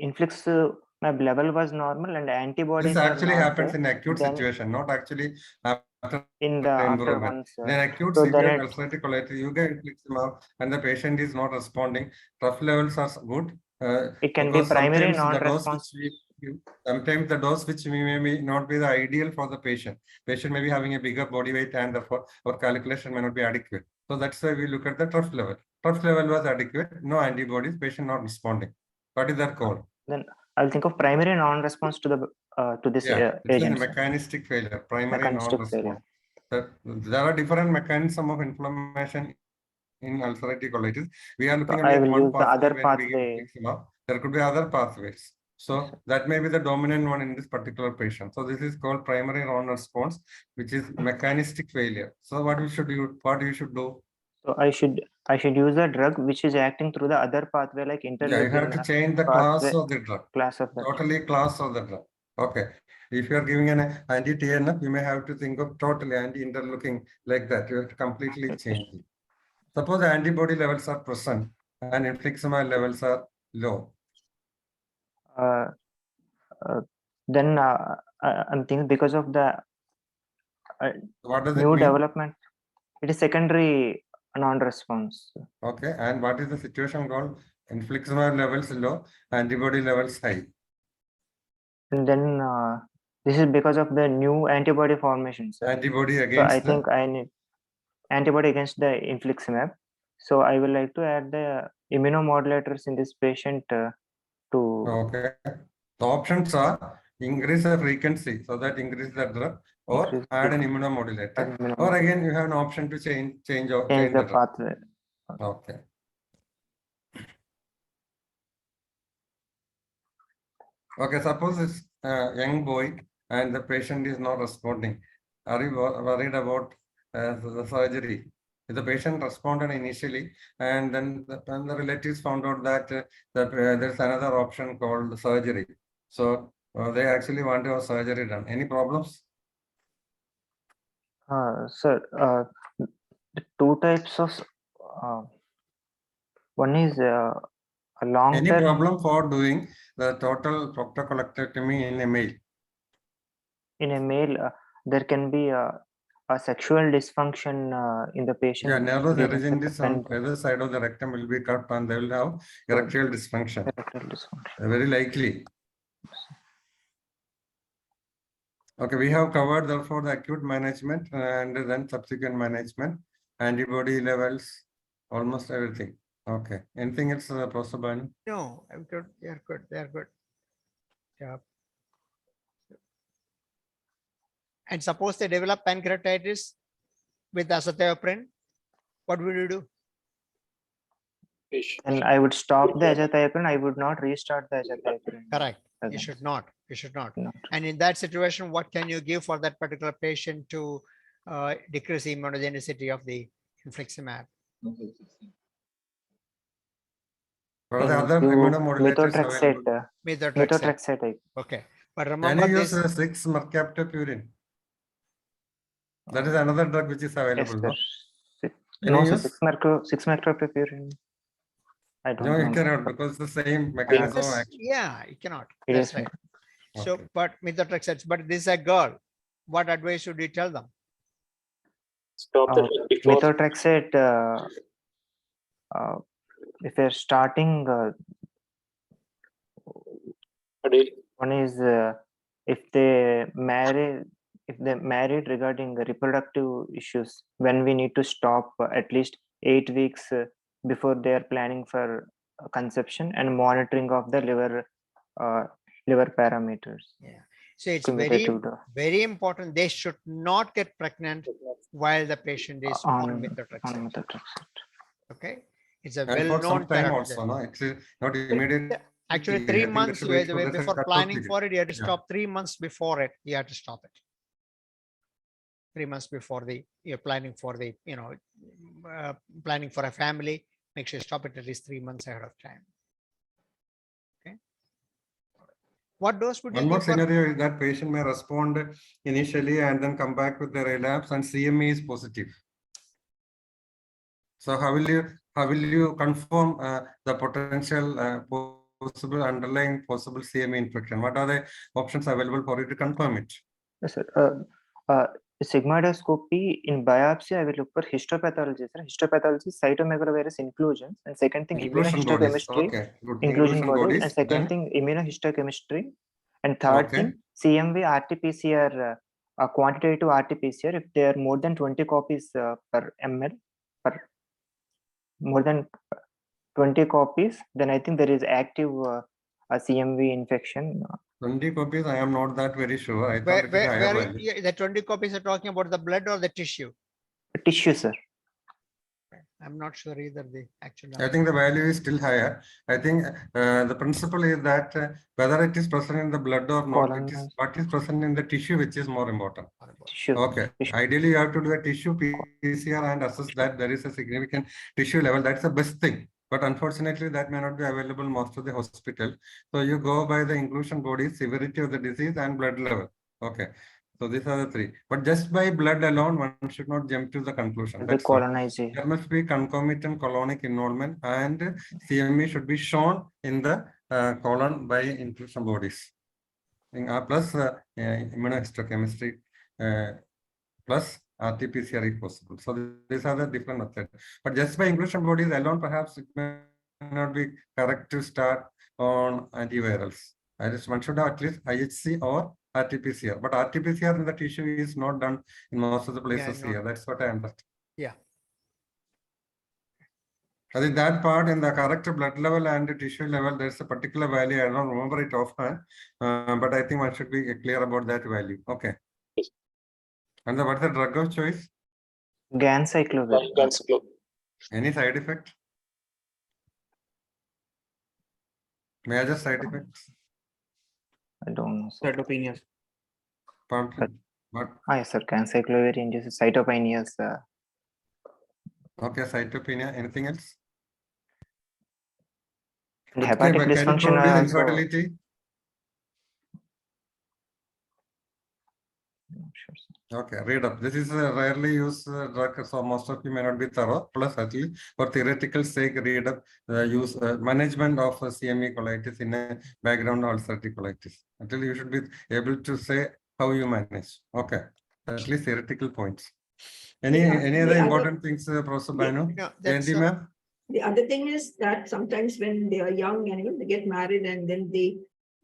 infliximab level was normal and antibodies
This
were
actually
not
happens
there,
in acute
then
situation, not actually after
in the after
improvement.
once.
In an acute
So then
severe
it,
ulcerative colitis, you get infliximab and the patient is not responding. Trough levels are good.
it can be
Because
primary
sometimes the dose
non-response.
which we give, sometimes the dose which we may not be the ideal for the patient. Patient may be having a bigger body weight and therefore our calculation may not be adequate. So that's why we look at the trough level. Trough level was adequate, no antibodies, patient not responding. What is that called?
Then I'll think of primary non-response to this
Yeah, it's a
agent.
mechanistic failure, primary
Mechanistic
non-response. There are different mechanisms of inflammation in ulcerative colitis. We are looking
I
at
will
one
use the
pathway
other
when we give
pathway.
infliximab. There could be other pathways. So that may be the dominant one in this particular patient. So this is called primary non-response, which is mechanistic failure. So what you should do? What you should do?
So I should use a drug which is acting through the other pathway, like interleukin.
Yeah, you have to change the class of the drug.
Class of the
totally class of the drug. Okay. If you are giving an anti-TNF, you may have to think of totally anti-interleukin like that. You have to completely change it. Suppose the antibody levels are present and infliximab levels are low.
Then I'm thinking because of the
What does it
new
mean?
development, it is secondary non-response.
Okay. And what is the situation called? Infliximab levels low, antibody levels high.
And then this is because of the new antibody formations.
Antibody
So
against
I think I need antibody against the infliximab. So I will like to add the immunomodulators in this patient to.
Okay. The options are increase the frequency, so that increase the drug, or
Increase
add an
frequency.
immunomodulator, or again you have an option to change
Change
the
the
drug.
pathway.
Okay. Okay, suppose it's a young boy and the patient is not responding. Are you worried about the surgery? If the patient responded initially and then when the relatives found out that there's another option called surgery. So they actually want to have surgery done. Any problems?
Sir, the two types of one is a long
Any
term.
problem for doing the total proctocolectomy in a male?
In a male, there can be a sexual dysfunction in the patient.
Yeah, nervous erythema on either side of the rectum will be cut and they will have erectile dysfunction. Very likely. Okay, we have covered therefore the acute management and then subsequent management, antibody levels, almost everything. Okay, anything else, Professor Bani?
No, I'm good. They are good. They are good. Yeah. And suppose they develop pancreatitis with azathioprine, what would you do?
And I would stop the azathioprine. I would not restart the azathioprine.
Correct. You
Again.
should not. You should not.
Not.
And in that situation, what can you give for that particular patient to decrease the immunogenicity of the infliximab?
What are the other immunomodulators available?
Methotrexate.
Okay. But
Can
remember
you use
this.
6 mercaptopurine? That is another drug which is available.
Yes,
No?
no, 6 mercaptopurine. I don't
No,
know.
you cannot because the same mechanism of action.
Yeah, you cannot.
It
That's
is
right. So,
Okay.
but methotrexate, but this is a girl. What advice should you tell them?
Stop the drug before.
Methotrexate. If you're starting, one is if they married regarding the reproductive issues, when we need to stop at least 8 weeks before they are planning for conception, and monitoring of the liver parameters.
Yeah. So it's
Cumulative
very important. They should not get pregnant while the patient is on methotrexate. Okay. It's a
And for
well-known
some time
therapy.
also, no? It's not immediate.
Actually, 3 months before planning for it, you have to stop 3 months before it. You have to stop it. 3 months before you're planning for planning for a family. Make sure you stop it at least 3 months ahead of time. Okay. What dose would you
One more
give for?
scenario is that patient may respond initially and then come back with the relapse and CME is positive. So how will you confirm the potential possible underlying possible CME infection? What are the options available for you to confirm it?
Yes, sir. Sigmoidoscopy in biopsy, I will look for histopathology. Sir. Histopathology, cytomegalovirus inclusions, and second thing,
Inclusion bodies.
immunohistochemistry,
Okay, good.
inclusion bodies, and second
then,
thing, immunohistochemistry, and third
okay.
thing, CMV, RT-PCR, quantitative RT-PCR. If they are more than 20 copies per ml, more than 20 copies, then I think there is active CMV infection.
20 copies, I am not that very sure. I thought it is higher
Where
value.
the 20 copies are talking about the blood or the tissue?
Tissue, sir.
I'm not sure either the actual
I think the value is still higher. I think the principle is that whether it is present in the blood or not, it is what is present in the tissue which is more important.
Tissue.
Okay.
Tissue.
Ideally, you have to do a tissue PCR and assess that there is a significant tissue level. That's the best thing. But unfortunately, that may not be available most of the hospital. So you go by the inclusion body, severity of the disease, and blood level. Okay. So these are the three. But just by blood alone, one should not jump to the conclusion.
The colonization.
There must be concomitant colonic involvement, and CME should be shown in the colon by inclusion bodies. Plus immunohistochemistry plus RT-PCR if possible. So these are the different methods. But just by inclusion bodies alone, perhaps it may not be correct to start on antivirals. One should have at least IHC or RT-PCR. But RT-PCR in the tissue is not done in most of the places here. That's what I understand.
Yeah.
I think that part in the correct blood level and the tissue level, there's a particular value. I don't remember it offhand, but I think one should be clear about that value. Okay. And what's the drug of choice?
Ganciclovir.
Any side effect? Major side effects?
I don't know.
Cytopenias.
Pardon? What?
Yes, sir. Ganciclovir induces cytopenias.
Okay, cytopenia. Anything else?
And hepatic dysfunction
Can
also.
infertility?
Sure,
okay, read up. This is a rarely used drug, so most of you may not be thorough. Plus, at least for theoretical sake, read up use management of CME colitis in a background ulcerative colitis. Until you should be able to say how you manage. Okay, at least theoretical points. Any other important things, Professor Banu? Jayanti ma'am?
The other thing is that sometimes when they are young and they get married and then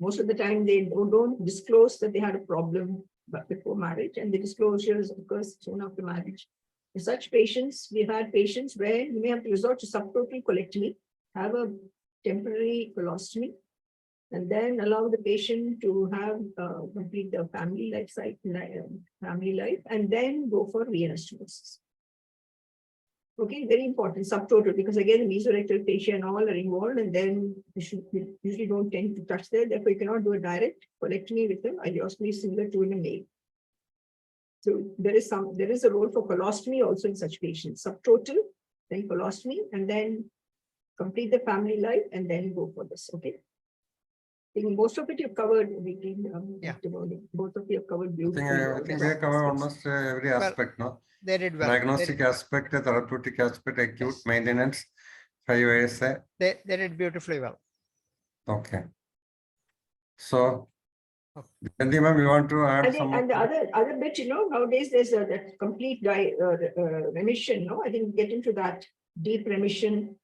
most of the time they don't disclose that they had a problem before marriage, and the disclosures occurs soon after marriage. In such patients, we've had patients where you may have to resort to subtotal colectomy, have a temporary colostomy, and then allow the patient to have complete the family life, and then go for reanastomosis. Okay, very important, subtotal, because again, the mesorectal fascia and all are involved, and then we usually don't tend to touch there. Therefore, you cannot do a direct colectomy with an ileostomy similar to in a male. So there is a role for colostomy also in such patients. Subtotal, then colostomy, and then complete the family life, and then go for this. Okay. I think most of it you've covered. Both of you have covered beautifully.
I think we have covered almost every aspect, no?
They did well.
Diagnostic aspect, therapeutic aspect, acute maintenance, 5 ASA.
They did beautifully well.
Okay. So, Jayanti ma'am, you want to add some?
And the other bit, nowadays there's that complete remission. No, I think get into that deep remission.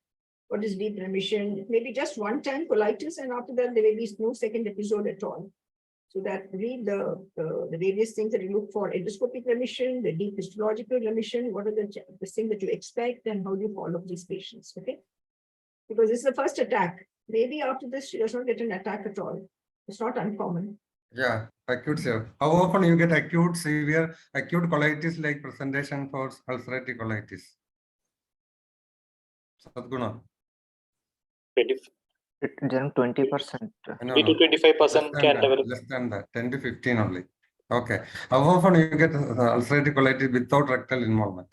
What is deep remission? Maybe just one time colitis, and after that there may be no second episode at all. So that read the various things that you look for: endoscopic remission, the deep histological remission. What are the things that you expect, and how do you follow these patients? Okay, because this is the first attack. Maybe after this she does not get an attack at all. It's not uncommon.
Yeah, acute severe. How often you get acute severe acute colitis like presentation for ulcerative colitis? Sadguna.
20%.
20 to 25% can develop.
Less than that, 10 to 15 only. Okay. How often you get ulcerative colitis without rectal involvement?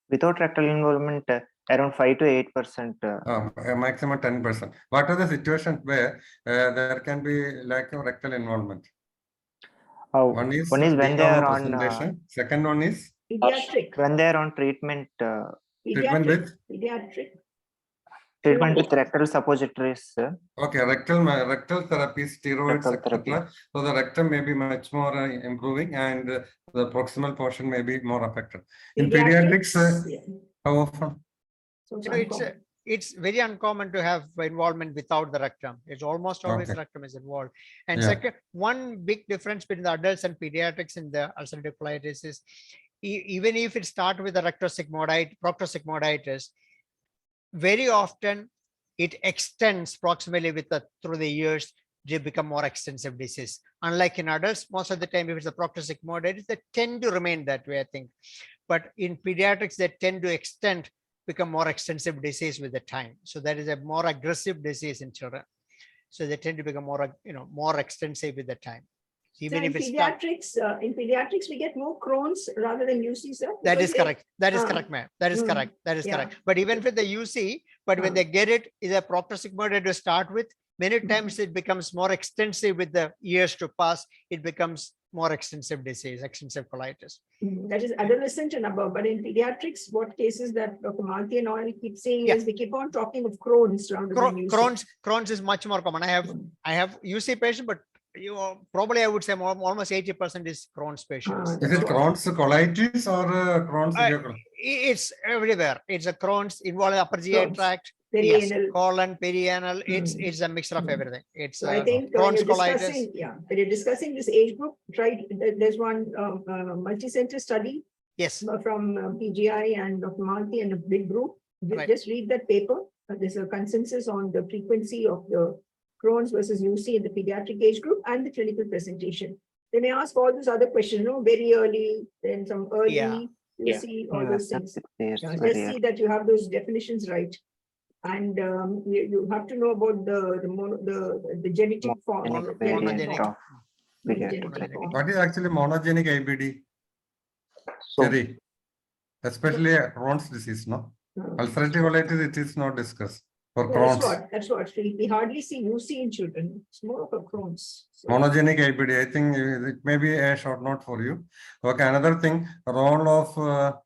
Without rectal involvement, around 5 to 8%.
A maximum 10%. What are the situations where there can be lack of rectal involvement? One is
when
de
they are
novo
on
presentation. Second one is
Pediatric,
when they are on treatment
treatment with
pediatric.
with rectal suppositories.
okay rectal therapy, steroids,
Rectal therapy.
etc. So the rectum may be much more improving, and the proximal portion may be more affected. In pediatrics,
yeah.
how often?
So it's
You know,
uncommon.
it's very uncommon to have involvement without the rectum. It's almost always
Okay.
rectum is involved. And
Yeah.
second, one big difference between the adults and pediatrics in the ulcerative colitis is even if it starts with the proctosigmoiditis, very often it extends proximally with the through the years to become more extensive disease. Unlike in adults, most of the time, if it's a proctosigmoiditis, they tend to remain that way, I think. But in pediatrics, they tend to extend, become more extensive disease with the time. So that is a more aggressive disease in children. So they tend to become more, more extensive with the time. Even if it's
in pediatrics, we get more Crohn's rather than UC, sir.
that is correct. That is correct, ma'am. That is
Mm,
correct. That is
yeah.
correct. But even with the UC, but when they get it, is a proctosigmoid to start with. Many times it becomes more extensive with the years to pass. It becomes more extensive disease, extensive colitis.
That is adolescent and above. But in pediatrics, what cases that Dr. Malti and all keep saying is we keep on talking of Crohn's rather than UC.
Crohn's is much more common. I have UC patient, but probably I would say almost 80% is Crohn's patients.
Is it Crohn's colitis or Crohn's?
It's everywhere. It's a Crohn's involving upper GI
Crohn's,
tract,
perianal.
yes, colon, perianal. It's a mixture of everything. It's
So I think when
Crohn's
you're
colitis.
when you're discussing this age group, there's one multi-center study
Yes,
from PGI and Dr. Malti and a big group.
Right.
Just read that paper. There's a consensus on the frequency of the Crohn's versus UC in the pediatric age group and the clinical presentation. They may ask all those other questions, very early, then some early, UC, all those things. Just see that you have those definitions right. And you have to know about the genetic form.
monogenic.
What is actually monogenic IBD? Jerry, especially Crohn's disease, no? Ulcerative colitis, it is not discussed. For Crohn's.
That's what. We hardly see UC in children. It's more of a Crohn's. So.
Monogenic IBD, I think it may be a short note for you. Okay, another thing, role of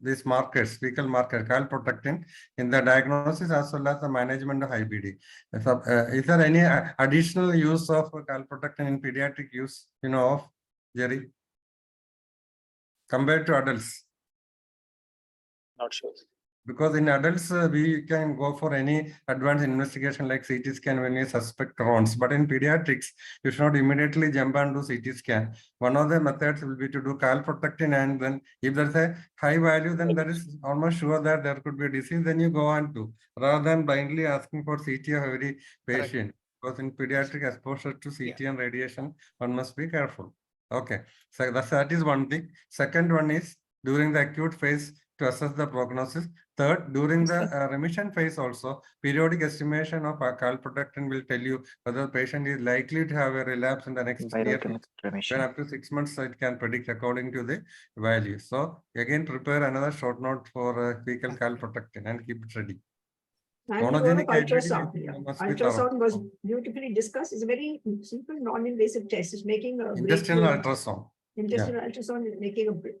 these markers, fecal marker, calprotectin in the diagnosis as well as the management of IBD. Is there any additional use of calprotectin in pediatric use, of, Jerry, compared to adults?
Not sure.
Because in adults, we can go for any advanced investigation like CT scan when we suspect Crohn's. But in pediatrics, you should not immediately jump and do CT scan. One of the methods will be to do calprotectin, and then if there's a high value, then that is almost sure that there could be a disease, then you go on to, rather than blindly asking for CT of every patient. Correct. Because in pediatric exposure to CT and radiation, one must be careful. Okay, so that is one thing. Second one is during the acute phase to assess the prognosis. Third, during the remission phase also, periodic estimation of calprotectin will tell you whether the patient is likely to have a relapse in the next year. When up to 6 months, it can predict according to the value. So again, prepare another short note for fecal calprotectin and keep it ready.
Monogenic ultrasound. Ultrasound was beautifully discussed. It's a very simple, non-invasive test. It's making a
intestinal ultrasound.
Intestinal ultrasound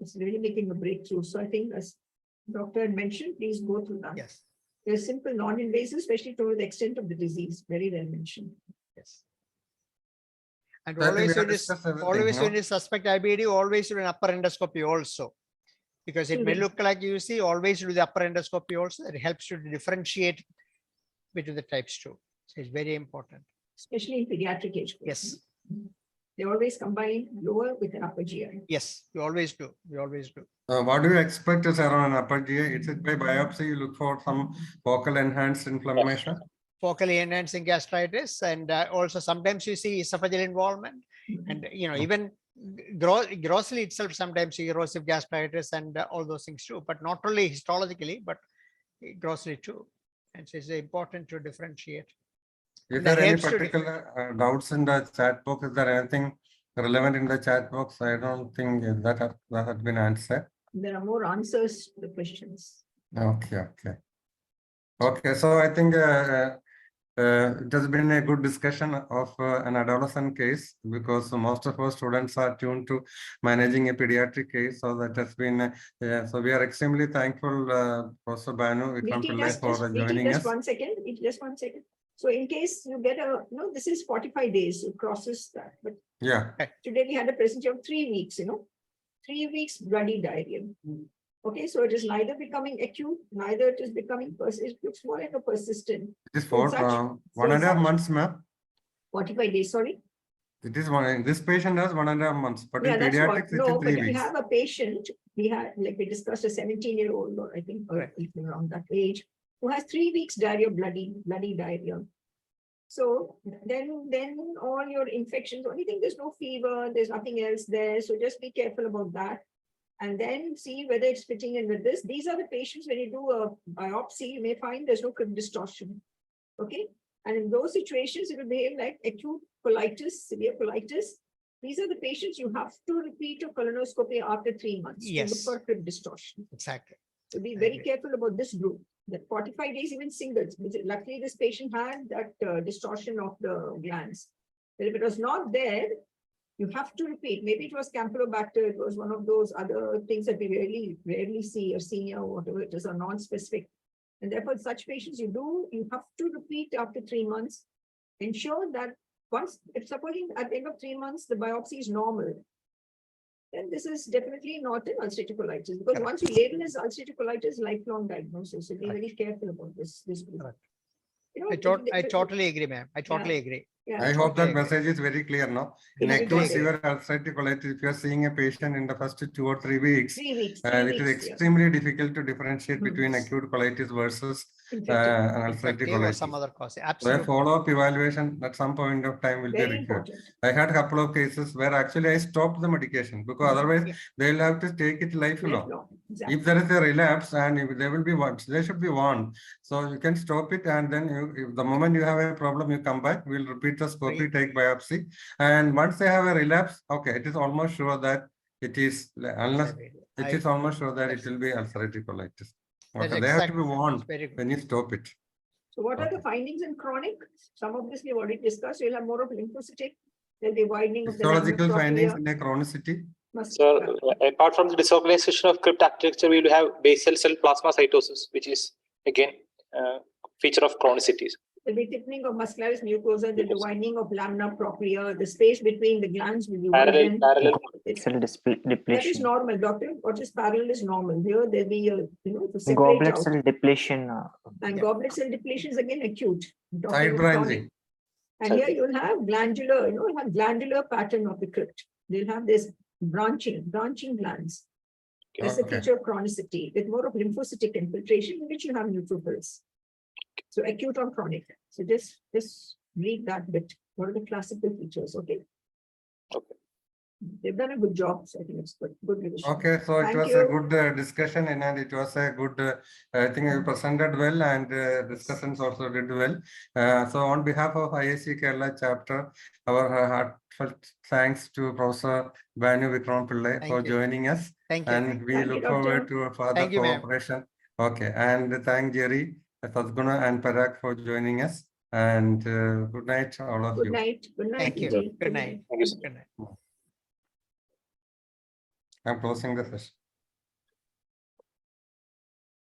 is really making a breakthrough. So I think, as Doctor had mentioned, please go through that.
Yes.
They're simple, non-invasive, especially to the extent of the disease. Very well mentioned.
Yes. And always when you suspect IBD, always do an upper endoscopy also. Because it may look like you see, always do the upper endoscopy also. It helps you to differentiate between the types too. So it's very important. Especially in pediatric age group. Yes. They always combine lower with an upper GI. Yes, we always do. We always do.
What do you expect is around an upper GI? Is it by biopsy? You look for some focal enhanced inflammation?
Focally enhancing gastritis, and also sometimes you see esophageal involvement, and even grossly itself sometimes you erosive gastritis and all those things too, but not only histologically, but grossly too. And so it's important to differentiate.
Is there any particular doubts in the chat box? Is there anything relevant in the chat box. I don't think that had been answered.
There are more answers to the questions.
Okay. Okay, so I think it has been a good discussion of an adolescent case, because most of our students are tuned to managing a pediatric case. So that has been, so we are extremely thankful, Professor Banu Vikram Pillai, for joining us.
Just 1 second. Just 1 second. So in case you get this is 45 days, it crosses that. But
Yeah,
today we had a presentation of 3 weeks, 3 weeks bloody diarrhea. Okay, so it is neither becoming acute, neither it is becoming it looks more like a persistent.
it is for 1.5 months, ma'am.
45 days, sorry.
It is this patient has 1.5 months, but in
That's what.
pediatrics,
No,
it is
but
3
if you
weeks.
have a patient, we had, like we discussed, a 17-year-old, or I think around that age, who has 3 weeks diarrhea, bloody diarrhea. So then all your infections, only thing, there's no fever, there's nothing else there. So just be careful about that. And then see whether it's fitting in with this. These are the patients, when you do a biopsy, you may find there's no crypt distortion. Okay. And in those situations, it will behave like acute colitis, severe colitis. These are the patients you have to repeat a colonoscopy after 3 months to look for crypt distortion.
Exactly.
So be very careful about this group. That 45 days, even singles. Luckily, this patient had that distortion of the glands. But if it was not there, you have to repeat. Maybe it was Campylobacter. It was one of those other things that we rarely see, or senior, or whatever it is, or non-specific. And therefore, such patients you have to repeat after 3 months. Ensure that once, if supposing at the end of 3 months, the biopsy is normal, then this is definitely not an ulcerative colitis, because once you label as ulcerative colitis, lifelong diagnosis. So be very careful about this group.
I totally agree, ma'am. I totally agree.
Yeah.
I hope that message is very clear now. In
Very
acute
clear.
severe ulcerative colitis, if you are seeing a patient in the first 2 or 3 weeks,
3 weeks.
it is extremely difficult to differentiate between acute colitis versus an ulcerative
Infective or some
colitis.
other cause.
So a
Absolutely.
follow-up evaluation at some point of time will be
Very
required.
important.
I had a couple of cases where actually I stopped the medication, because otherwise they'll have to take it lifelong.
Exactly.
If there is a relapse, and if they will be warned, they should be warned. So you can stop it, and then if the moment you have a problem, you come back, we'll repeat the scopy, take biopsy. And once they have a relapse, okay, it is almost sure that it is, unless it is almost sure that it will be ulcerative colitis. Okay, they have to be warned when you stop it.
So what are the findings in chronic? Some of this we've already discussed. You'll have more of lymphocytic. There'll be widening of the
Histological
lamina
findings
propria.
in a chronicity.
So apart from the disorganization of crypt architecture, we will have basal cell plasmacytosis, which is again a feature of chronicity.
There'll be thickening of muscularis mucosa. There'll be widening of lamina propria. The space between the glands will be widened.
Parallel.
Cell
That is
depletion.
normal, doctor. What is parallel is normal. Here there'll be to separate
Goblet
out.
cell depletion.
And goblet cell depletion is again acute.
Side branching.
And here you'll have glandular, you'll have glandular pattern of the crypt. They'll have this branching glands. That's a feature of chronicity, with more of lymphocytic infiltration, in which you have neutrophils. So acute or chronic. So just read that bit. What are the classical features? Okay. They've done a good job. So I think it's good revision.
Okay, so it was a good discussion, and it was a good, I think you presented well, and discussions also did well. So on behalf of ISGK Kerala chapter, our heartfelt thanks to Professor Banu Vikram Pillai for joining us.
Thank you.
And we look forward to a further cooperation. Okay, and thank Jerry, Sadguna, and Parag for joining us. And good night, all of you.
Good night. Good night.
Thank you. Good night.
Thank you, sir.
Good night.
I'm closing the session.